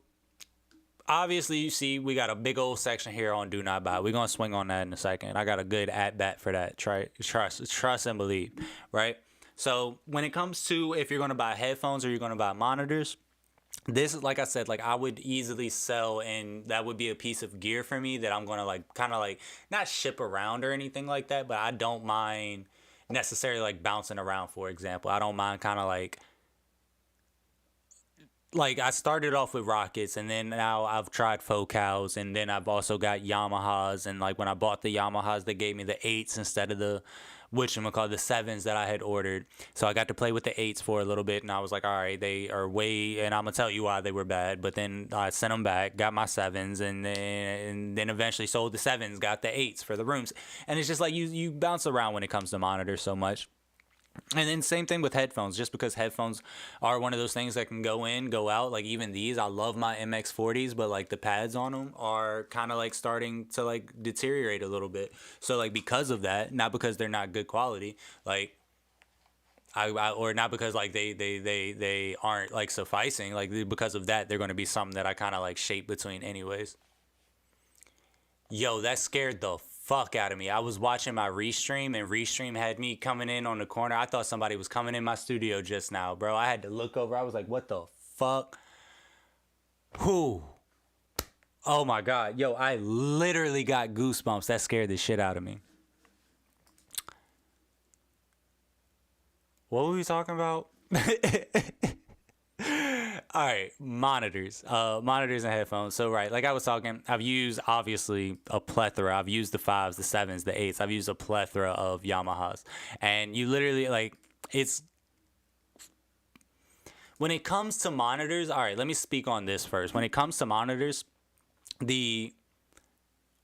obviously you see we got a big old section here on do not buy. We're gonna swing on that in a second. I got a good at bat for that. Trust and believe, right? So when it comes to if you're gonna buy headphones or you're gonna buy monitors, this is like I said, like I would easily sell, and that would be a piece of gear for me that I'm gonna like kind of like not ship around or anything like that, but I don't mind necessarily like bouncing around. For example, I don't mind kind of like I started off with Rockets, and then now I've tried Focals, and then I've also got Yamahas, and like when I bought the Yamahas, they gave me the eights instead of the whatchamacallit, the sevens that I had ordered. So I got to play with the eights for a little bit, and I was like, all right, they are way, and I'm gonna tell you why they were bad. But then I sent them back, got my sevens, and then eventually sold the sevens, got the eights for the rooms, and it's just like you bounce around when it comes to monitors so much. And then same thing with headphones, just because headphones are one of those things that can go in, go out. Like even these, I love my MX40s, but like the pads on them are kind of like starting to like deteriorate a little bit. So like because of that, not because they're not good quality, like or not because like they aren't like sufficing, like because of that, they're going to be something that I kind of like shape between anyways. Yo, that scared the fuck out of me. I was watching my Restream, and Restream had me coming in on the corner. I thought somebody was coming in my studio just now, bro. I had to look over. I was like, what the fuck? Who? Oh my god. Yo, I literally got goosebumps. That scared the shit out of me. What were we talking about? All right, monitors and headphones. So right, like I was talking, I've used obviously a plethora. I've used the fives, the sevens, the eights. I've used a plethora of Yamahas, and you literally like it's when it comes to monitors. All right, let me speak on this first. When it comes to monitors, the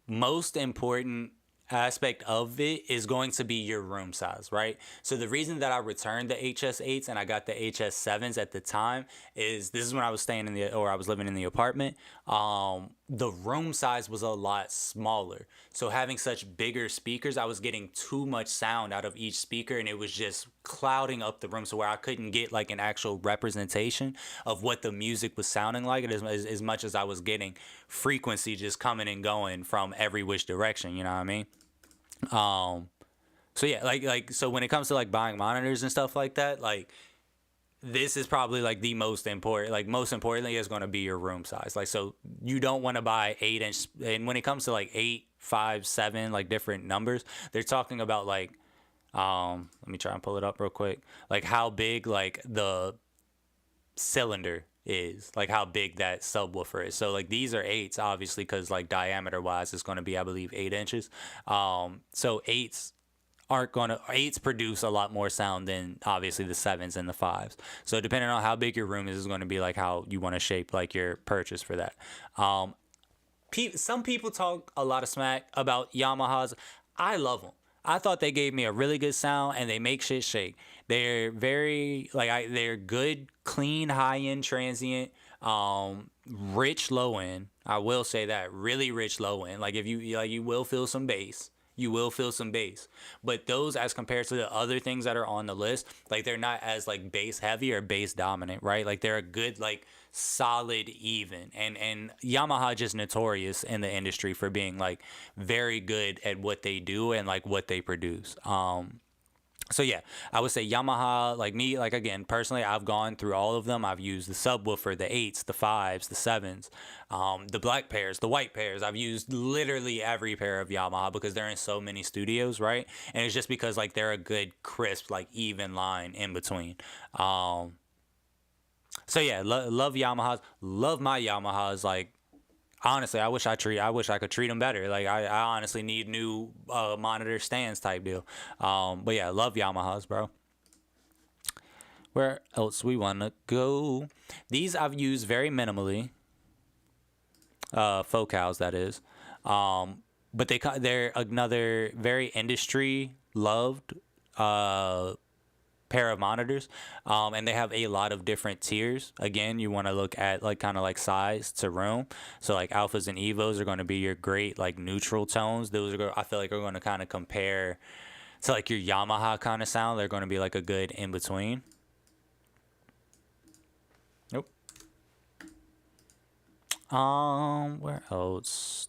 most important aspect of it is going to be your room size, right? So the reason that I returned the HS8s and I got the HS7s at the time is this is when I was staying in the or I was living in the apartment. The room size was a lot smaller. So having such bigger speakers, I was getting too much sound out of each speaker, and it was just clouding up the room so where I couldn't get like an actual representation of what the music was sounding like as much as I was getting frequency just coming and going from every which direction, you know what I mean? Um, so yeah, like so when it comes to like buying monitors and stuff like that, like this is probably like the most important. Like most importantly is going to be your room size. Like so you don't want to buy 8 inch. And when it comes to like 8, 5, 7, like different numbers, they're talking about like let me try and pull it up real quick. Like how big like the cylinder is, like how big that subwoofer is. So like these are eights obviously because like diameter wise it's going to be I believe 8 inches. So eights produce a lot more sound than obviously the sevens and the fives. So depending on how big your room is going to be like how you want to shape like your purchase for that. Some people talk a lot of smack about Yamahas. I love them. I thought they gave me a really good sound, and they make shit shake. They're very they're good, clean, high end transient, rich low end. I will say that really rich low end. Like if you like, you will feel some bass. You will feel some bass, but those as compared to the other things that are on the list, like they're not as like bass heavy or bass dominant, right? Like they're a good like solid even, and Yamaha just notorious in the industry for being like very good at what they do and like what they produce. So yeah, I would say Yamaha, like me, like again, personally, I've gone through all of them. I've used the subwoofer, the eights, the fives, the sevens, the black pairs, the white pairs. I've used literally every pair of Yamaha because they're in so many studios, right? And it's just because like they're a good, crisp, like even line in between. So yeah, love Yamahas, love my Yamahas, like honestly, I wish I could treat them better. Like I honestly need new monitor stands type deal. But yeah, I love Yamahas, bro. Where else we wanna go? These I've used very minimally. Focals, that is. but they're another very industry loved uh pair of monitors, and they have a lot of different tiers. Again, you want to look at like kind of like size to room. So like alphas and evos are going to be your great like neutral tones. Those are I feel like are going to kind of compare to like your Yamaha kind of sound. They're going to be like a good in between. Nope. Where else?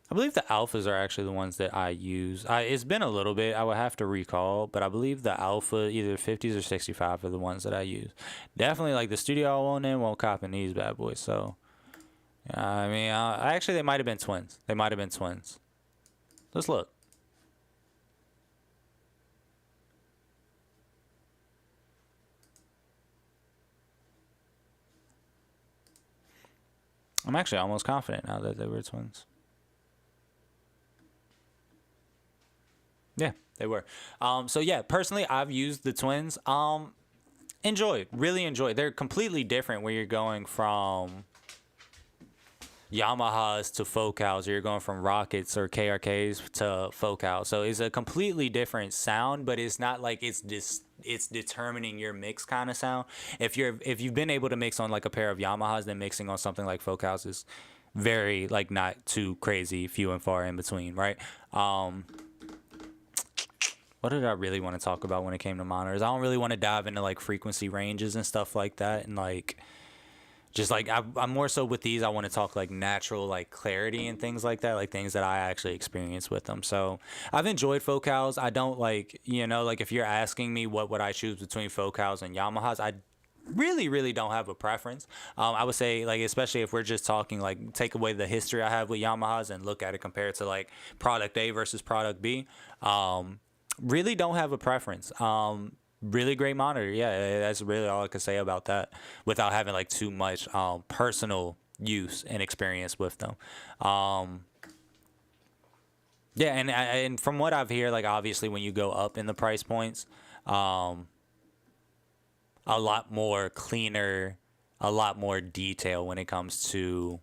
I believe the alphas are actually the ones that I use. It's been a little bit. I would have to recall, but I believe the alpha, either 50s or 65, are the ones that I use. Definitely, like the studio I won't in won't cop in these bad boys. So, I mean, actually, they might have been twins. They might have been twins. Let's look. I'm actually almost confident now that they were twins. Yeah, they were. So yeah, personally, I've used the twins. Really enjoy. They're completely different when you're going from Yamahas to Focals, or you're going from Rockets or KRKs to Focals. So it's a completely different sound, but it's not like it's determining your mix kind of sound. If you've been able to mix on like a pair of Yamahas, then mixing on something like Focals is very like not too crazy, few and far in between, right? What did I really want to talk about when it came to monitors? I don't really want to dive into like frequency ranges and stuff like that, and like just like I'm more so with these. I want to talk like natural like clarity and things like that, like things that I actually experience with them. So I've enjoyed Focals. I don't like, like if you're asking me what would I choose between Focals and Yamahas, I really don't have a preference. I would say like, especially if we're just talking like take away the history I have with Yamahas and look at it compared to like product A versus product B. Really don't have a preference. Really great monitor. Yeah, that's really all I could say about that without having like too much personal use and experience with them. Yeah, and from what I've heard, like obviously when you go up in the price points, a lot more cleaner, a lot more detail when it comes to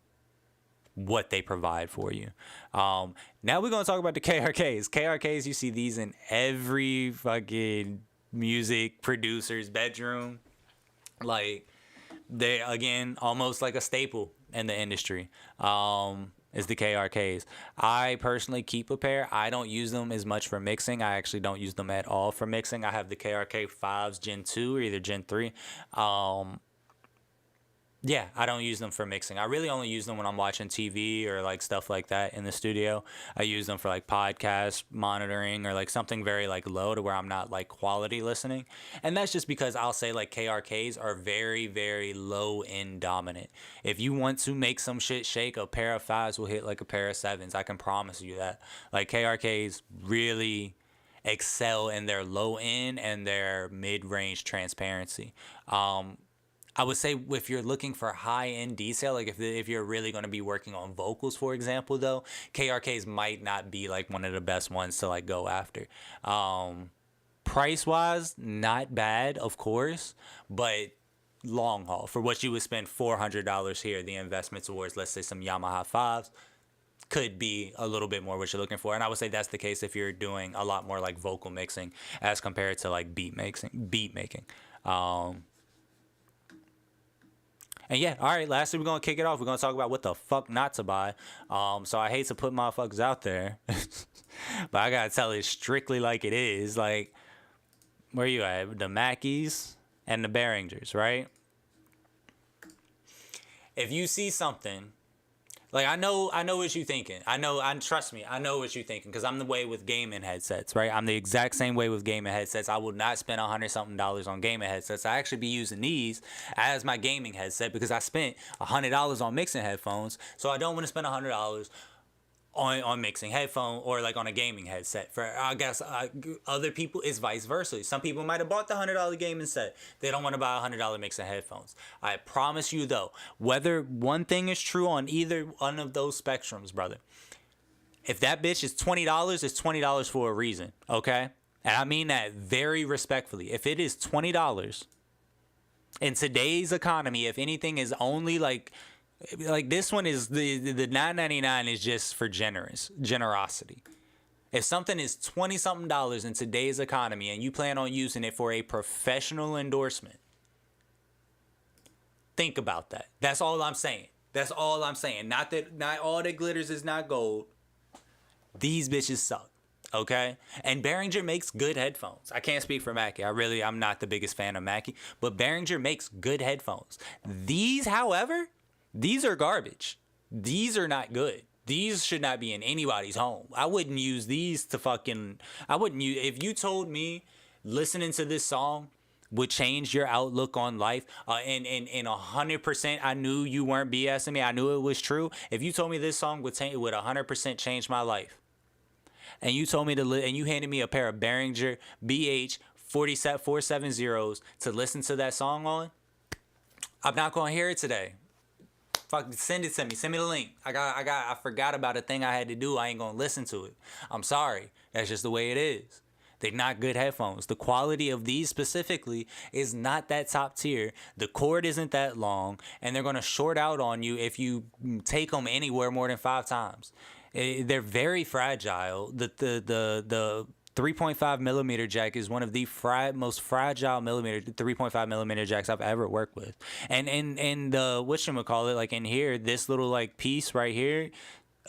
what they provide for you. Now we're gonna talk about the KRKs. KRKs, you see these in every fucking music producer's bedroom. Like they again almost like a staple in the industry. Is the KRKs. I personally keep a pair. I don't use them as much for mixing. I actually don't use them at all for mixing. I have the KRK 5s Gen 2 or either Gen 3. Yeah, I don't use them for mixing. I really only use them when I'm watching TV or like stuff like that in the studio. I use them for like podcast monitoring or like something very like low to where I'm not like quality listening. And that's just because I'll say like KRKs are very low end dominant. If you want to make some shit shake, a pair of 5s will hit like a pair of 7s. I can promise you that. Like KRKs really excel in their low end and their mid range transparency. I would say if you're looking for high-end detail, like if you're really going to be working on vocals, for example, though, KRKs might not be like one of the best ones to like go after. Price-wise, not bad, of course, but long haul for what you would spend $400 here, the investment towards, let's say, some Yamaha 5s could be a little bit more what you're looking for. And I would say that's the case if you're doing a lot more like vocal mixing as compared to like beat making. And yeah, all right, lastly, we're going to kick it off. We're going to talk about what the fuck not to buy. So I hate to put motherfuckers out there, but I got to tell it strictly like it is. Like, where you at? The Mackeys and the Behringers, right? If you see something, like I know what you're thinking. Trust me, I know what you're thinking because I'm the way with gaming headsets, right? I'm the exact same way with gaming headsets. I will not spend $100-something on gaming headsets. I actually be using these as my gaming headset because I spent $100 on mixing headphones, so I don't want to spend $100 on mixing headphone or like on a gaming headset. For I guess other people it's vice versa. Some people might have bought the $100 gaming set, they don't want to buy $100 mixing headphones. I promise you though, whether one thing is true on either one of those spectrums, brother, if that bitch is $20, it's $20 for a reason, okay? And I mean that very respectfully. If it is $20 in today's economy, if anything is only like Like this one is the 9.99 is just for generosity. If something is 20 something dollars in today's economy and you plan on using it for a professional endorsement, think about that. That's all I'm saying. That's all I'm saying. Not all that glitters is not gold. These bitches suck. Okay? And Behringer makes good headphones. I can't speak for Mackie. I'm not the biggest fan of Mackie, but Behringer makes good headphones. These, however, these are garbage. These are not good. These should not be in anybody's home. I wouldn't use these to if you told me listening to this song would change your outlook on life, and 100% I knew you weren't BSing me. I knew it was true. If you told me this song would 100% change my life, and you told me and you handed me a pair of Behringer BH 470s to listen to that song on, I'm not gonna hear it today. Fuck, send it to me. Send me the link. I forgot about a thing I had to do. I ain't gonna listen to it. I'm sorry. That's just the way it is. They're not good headphones. The quality of these specifically is not that top tier. The cord isn't that long, and they're gonna short out on you if you take them anywhere more than 5 times. They're very fragile. The 3.5 millimeter jack is one of the most fragile 3.5 millimeter jacks I've ever worked with. And the whatchamacallit, like in here, this little like piece right here,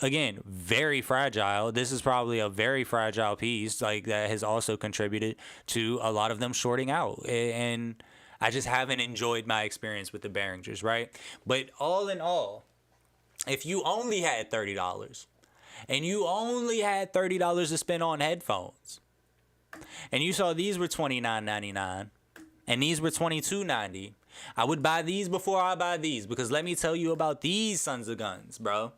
again, very fragile. This is probably a very fragile piece, like that has also contributed to a lot of them shorting out. And I just haven't enjoyed my experience with the Behringers, right? But all in all, if you only had $30 and you only had $30 to spend on headphones, and you saw these were $29.99 and these were $22.90, I would buy these before I buy these, because let me tell you about these sons of guns, bro.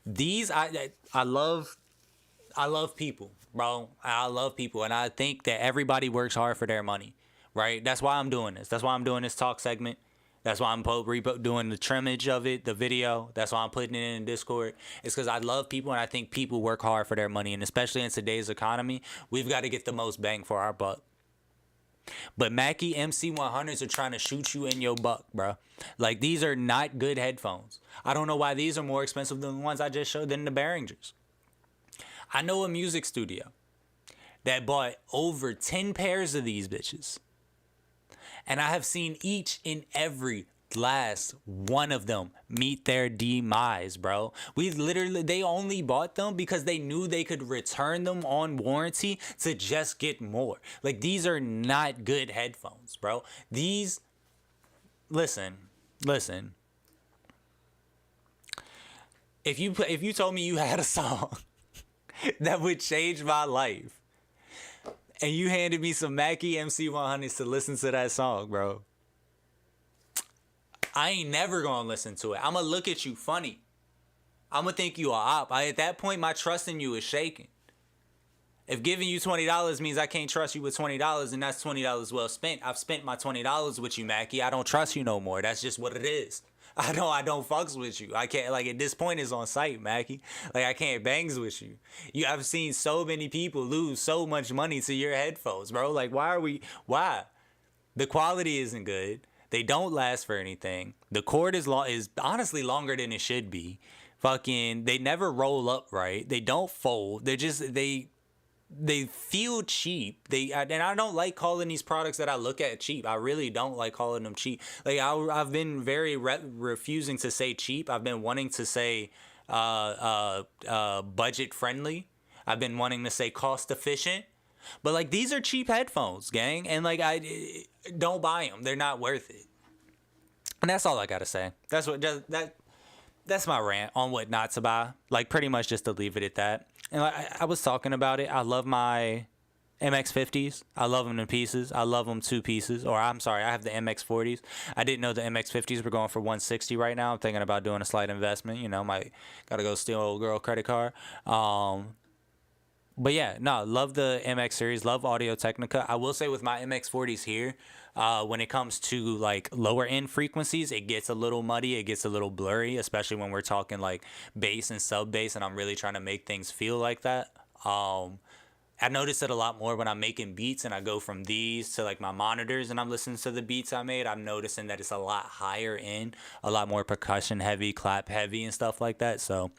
These I love people, bro. I love people, and I think that everybody works hard for their money, right? That's why I'm doing this. That's why I'm doing this talk segment. That's why I'm doing the trimmage of it, the video. That's why I'm putting it in Discord. It's because I love people, and I think people work hard for their money. And especially in today's economy, we've got to get the most bang for our buck. But Mackie MC100s are trying to shoot you in your buck, bro. Like, these are not good headphones. I don't know why these are more expensive than the ones I just showed than the Behringers. I know a music studio that bought over 10 pairs of these bitches. And I have seen each and every last one of them meet their demise, bro. They only bought them because they knew they could return them on warranty to just get more. Like, these are not good headphones, bro. These, listen. If you told me you had a song that would change my life, and you handed me some Mackie MC100s to listen to that song, bro, I ain't never gonna listen to it. I'm gonna look at you funny. I'm gonna think you a op. At that point, my trust in you is shaking. If giving you $20 means I can't trust you with $20, then that's $20 well spent. I've spent my $20 with you, Mackie. I don't trust you no more. That's just what it is. I don't fucks with you. I can't, like, at this point it's on site, Mackie. Like, I can't bangs with you. I've seen so many people lose so much money to your headphones, bro. Like, why? The quality isn't good. They don't last for anything. The cord is honestly longer than it should be. Fucking, they never roll up right. They don't fold. They feel cheap. And I don't like calling these products that I look at cheap. I really don't like calling them cheap. Like, I've been very refusing to say cheap. I've been wanting to say budget friendly. I've been wanting to say cost efficient. But, like, these are cheap headphones, gang. And, like, I don't buy them. They're not worth it. And that's all I gotta say. That's my rant on what not to buy. Like, pretty much just to leave it at that. And I was talking about it. I love my MX50s. I love them in pieces. I love them 2 pieces. Or I'm sorry, I have the MX40s. I didn't know the MX50s were going for $160 right now. I'm thinking about doing a slight investment. You know, might gotta go steal old girl credit card. But yeah, no, love the MX series. Love Audio Technica. I will say with my MX40s here, when it comes to like lower end frequencies, it gets a little muddy. It gets a little blurry, especially when we're talking like bass and sub bass, and I'm really trying to make things feel like that. I notice it a lot more when I'm making beats and I go from these to like my monitors and I'm listening to the beats I made. I'm noticing that it's a lot higher end, a lot more percussion heavy, clap heavy, and stuff like that. So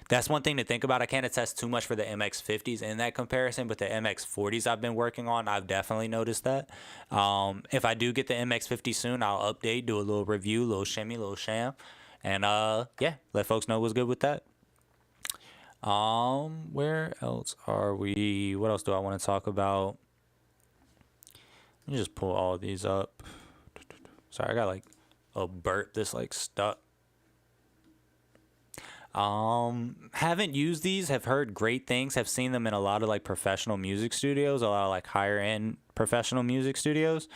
that's one thing to think about. I can't attest too much for the MX50s in that comparison, but the MX40s I've been working on, I've definitely noticed that. If I do get the MX50 soon, I'll update, do a little review, little shimmy, little sham, and yeah, let folks know what's good with that. Where else are we? What else do I want to talk about? Let me just pull all of these up. Sorry, I got like a burp that's like stuck. Haven't used these, have heard great things, have seen them in a lot of like professional music studios, a lot of like higher end professional music studios.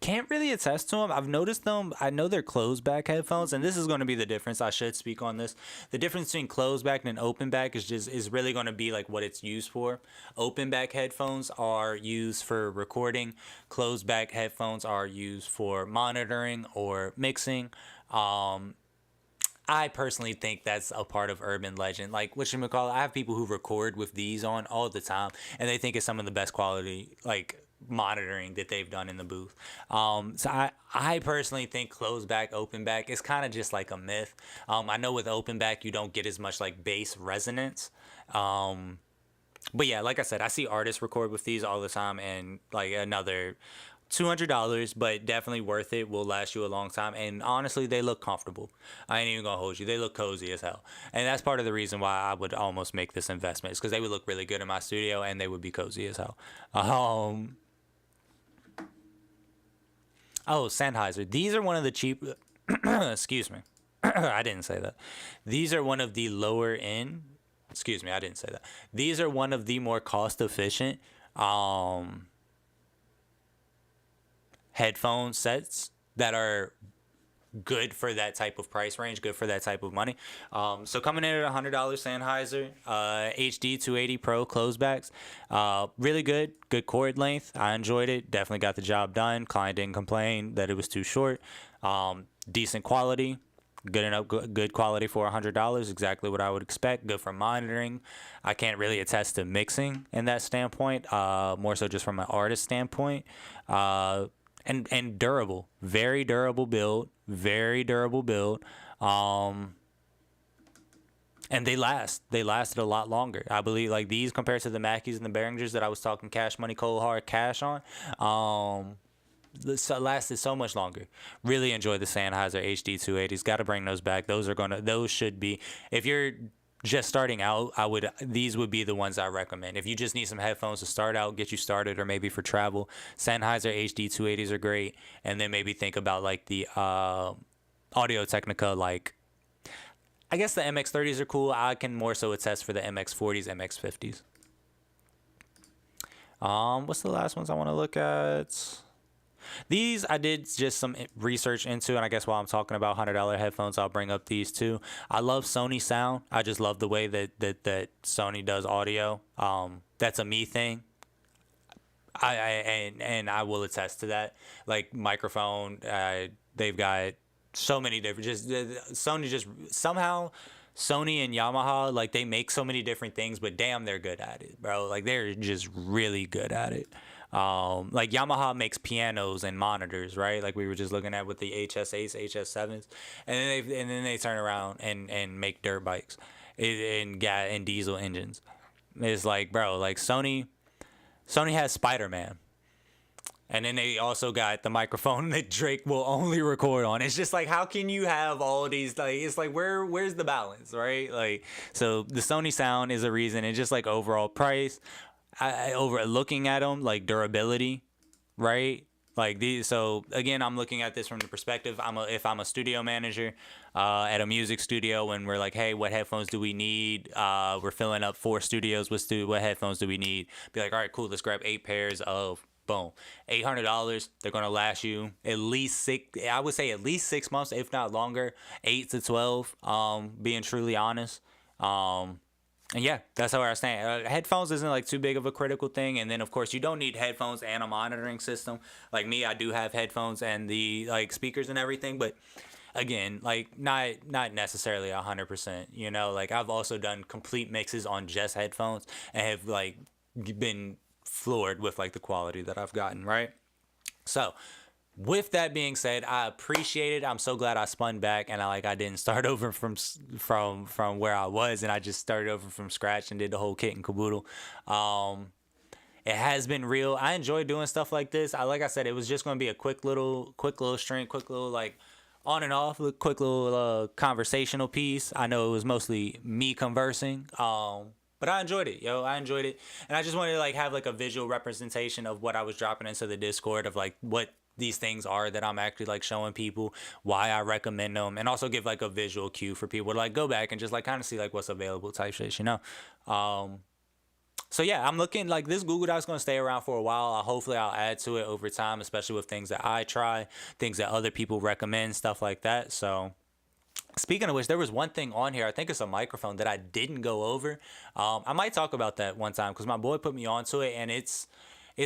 Can't really attest to them. I've noticed them. I know they're closed back headphones, and this is going to be the difference. I should speak on this. The difference between closed back and open back is really going to be like what it's used for. Open back headphones are used for recording. Closed back headphones are used for monitoring or mixing. I personally think that's a part of urban legend. Like whatchamacallit, I have people who record with these on all the time, and they think it's some of the best quality like monitoring that they've done in the booth. So I personally think closed back, open back is kind of just like a myth. I know with open back you don't get as much like bass resonance. But yeah, like I said, I see artists record with these all the time, and like another $200, but definitely worth it. Will last you a long time, and honestly, they look comfortable. I ain't even gonna hold you; they look cozy as hell, and that's part of the reason why I would almost make this investment. Is because they would look really good in my studio, and they would be cozy as hell. Oh, Sennheiser. These are one of the cheap. Excuse me, I didn't say that. These are one of the lower end. Excuse me, I didn't say that. These are one of the more cost efficient headphone sets that are good for that type of price range, good for that type of money. So coming in at $100 Sennheiser HD 280 Pro closebacks, really good cord length. I enjoyed it. Definitely got the job done. Client didn't complain that it was too short. Decent quality. Good enough, good quality for $100. Exactly what I would expect. Good for monitoring. I can't really attest to mixing in that standpoint. More so just from an artist standpoint. And durable, very durable build, very durable build. And they lasted a lot longer. I believe like these compared to the Mackies and the Behringers that I was talking Cash Money Cold Hard Cash on. This lasted so much longer. Really enjoy the Sennheiser HD 280s. Got to bring those back. Those should be, if you're just starting out, these would be the ones I recommend. If you just need some headphones to start out, get you started, or maybe for travel, Sennheiser HD 280s are great. And then maybe think about like the Audio Technica, like I guess the MX30s are cool. I can more so attest for the MX40s, MX50s. What's the last ones I want to look at? These I did just some research into, and I guess while I'm talking about $100 headphones, I'll bring up these too. I love Sony sound. I just love the way that Sony does audio. That's a me thing. I will attest to that. Like microphone, they've got so many different. Sony just somehow. Sony and Yamaha, like they make so many different things, but damn, they're good at it, bro. Like they're just really good at it. Like Yamaha makes pianos and monitors, right? Like we were just looking at with the HS8s, HS7s, and then they turn around and make dirt bikes and diesel engines. It's like, bro, like Sony has Spider-Man. And then they also got the microphone that Drake will only record on. It's just like, how can you have all these, like, it's like, where's the balance, right? Like, so the Sony sound is a reason, and just like overall price, over looking at them, like durability, right? Like these. So again, I'm looking at this from the perspective, if I'm a studio manager at a music studio, and we're like, hey, what headphones do we need? We're filling up 4 studios. What headphones do we need? Be like, all right, cool, let's grab 8 pairs of. Boom, $800. They're gonna last you at least 6. I would say at least 6 months, if not longer, 8 to 12. Being truly honest. And yeah, that's how I stand. Headphones isn't like too big of a critical thing, and then of course you don't need headphones and a monitoring system. Like me, I do have headphones and the like speakers and everything, but again, like not necessarily 100%. You know, like I've also done complete mixes on just headphones and have like been floored with like the quality that I've gotten. Right. So with that being said, I appreciate it. I'm so glad I spun back and I didn't start over from where I was, and I just started over from scratch and did the whole kit and caboodle. It has been real. I enjoy doing stuff like this. Like I said, it was just going to be a quick little stream, quick little like on and off, quick little conversational piece. I know it was mostly me conversing. But I enjoyed it, yo. I enjoyed it, and I just wanted to like have like a visual representation of what I was dropping into the Discord, of like what these things are that I'm actually like showing people, why I recommend them, and also give like a visual cue for people to like go back and just like kind of see like what's available type shit, you know. So yeah, I'm looking like this Google Doc's gonna stay around for a while. Hopefully I'll add to it over time, especially with things that I try, things that other people recommend, stuff like that. So speaking of which, there was one thing on here. I think it's a microphone that I didn't go over. I might talk about that one time because my boy put me onto it, and it's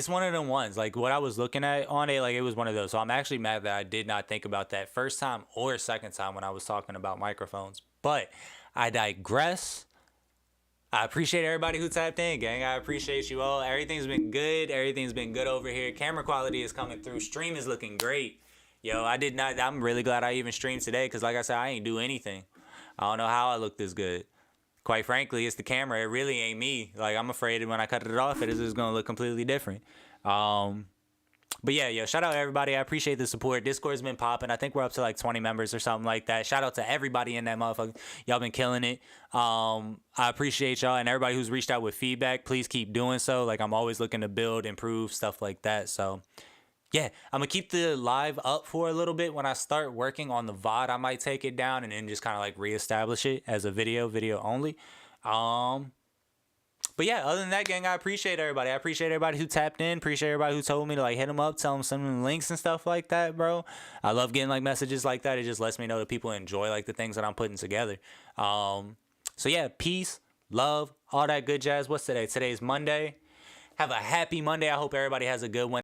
one of them ones. Like what I was looking at on it, like it was one of those. So I'm actually mad that I did not think about that first time or second time when I was talking about microphones. But I digress. I appreciate everybody who tapped in, gang. I appreciate you all. Everything's been good. Everything's been good over here. Camera quality is coming through. Stream is looking great. Yo, I'm really glad I even streamed today because, like I said, I ain't do anything. I don't know how I look this good. Quite frankly, it's the camera. It really ain't me. Like, I'm afraid when I cut it off, it is just going to look completely different. But yeah, yo, shout out to everybody. I appreciate the support. Discord's been popping. I think we're up to like 20 members or something like that. Shout out to everybody in that motherfucker. Y'all been killing it. I appreciate y'all, and everybody who's reached out with feedback. Please keep doing so. Like, I'm always looking to build, improve, stuff like that. So yeah, I'm gonna keep the live up for a little bit. When I start working on the VOD, I might take it down and then just kind of like reestablish it as a video only. But yeah, other than that, gang, I appreciate everybody. I appreciate everybody who tapped in. Appreciate everybody who told me to like hit them up, tell them some of the links and stuff like that, bro. I love getting like messages like that. It just lets me know that people enjoy like the things that I'm putting together. So yeah, peace, love, all that good jazz. What's today? Today's Monday. Have a happy Monday. I hope everybody has a good one.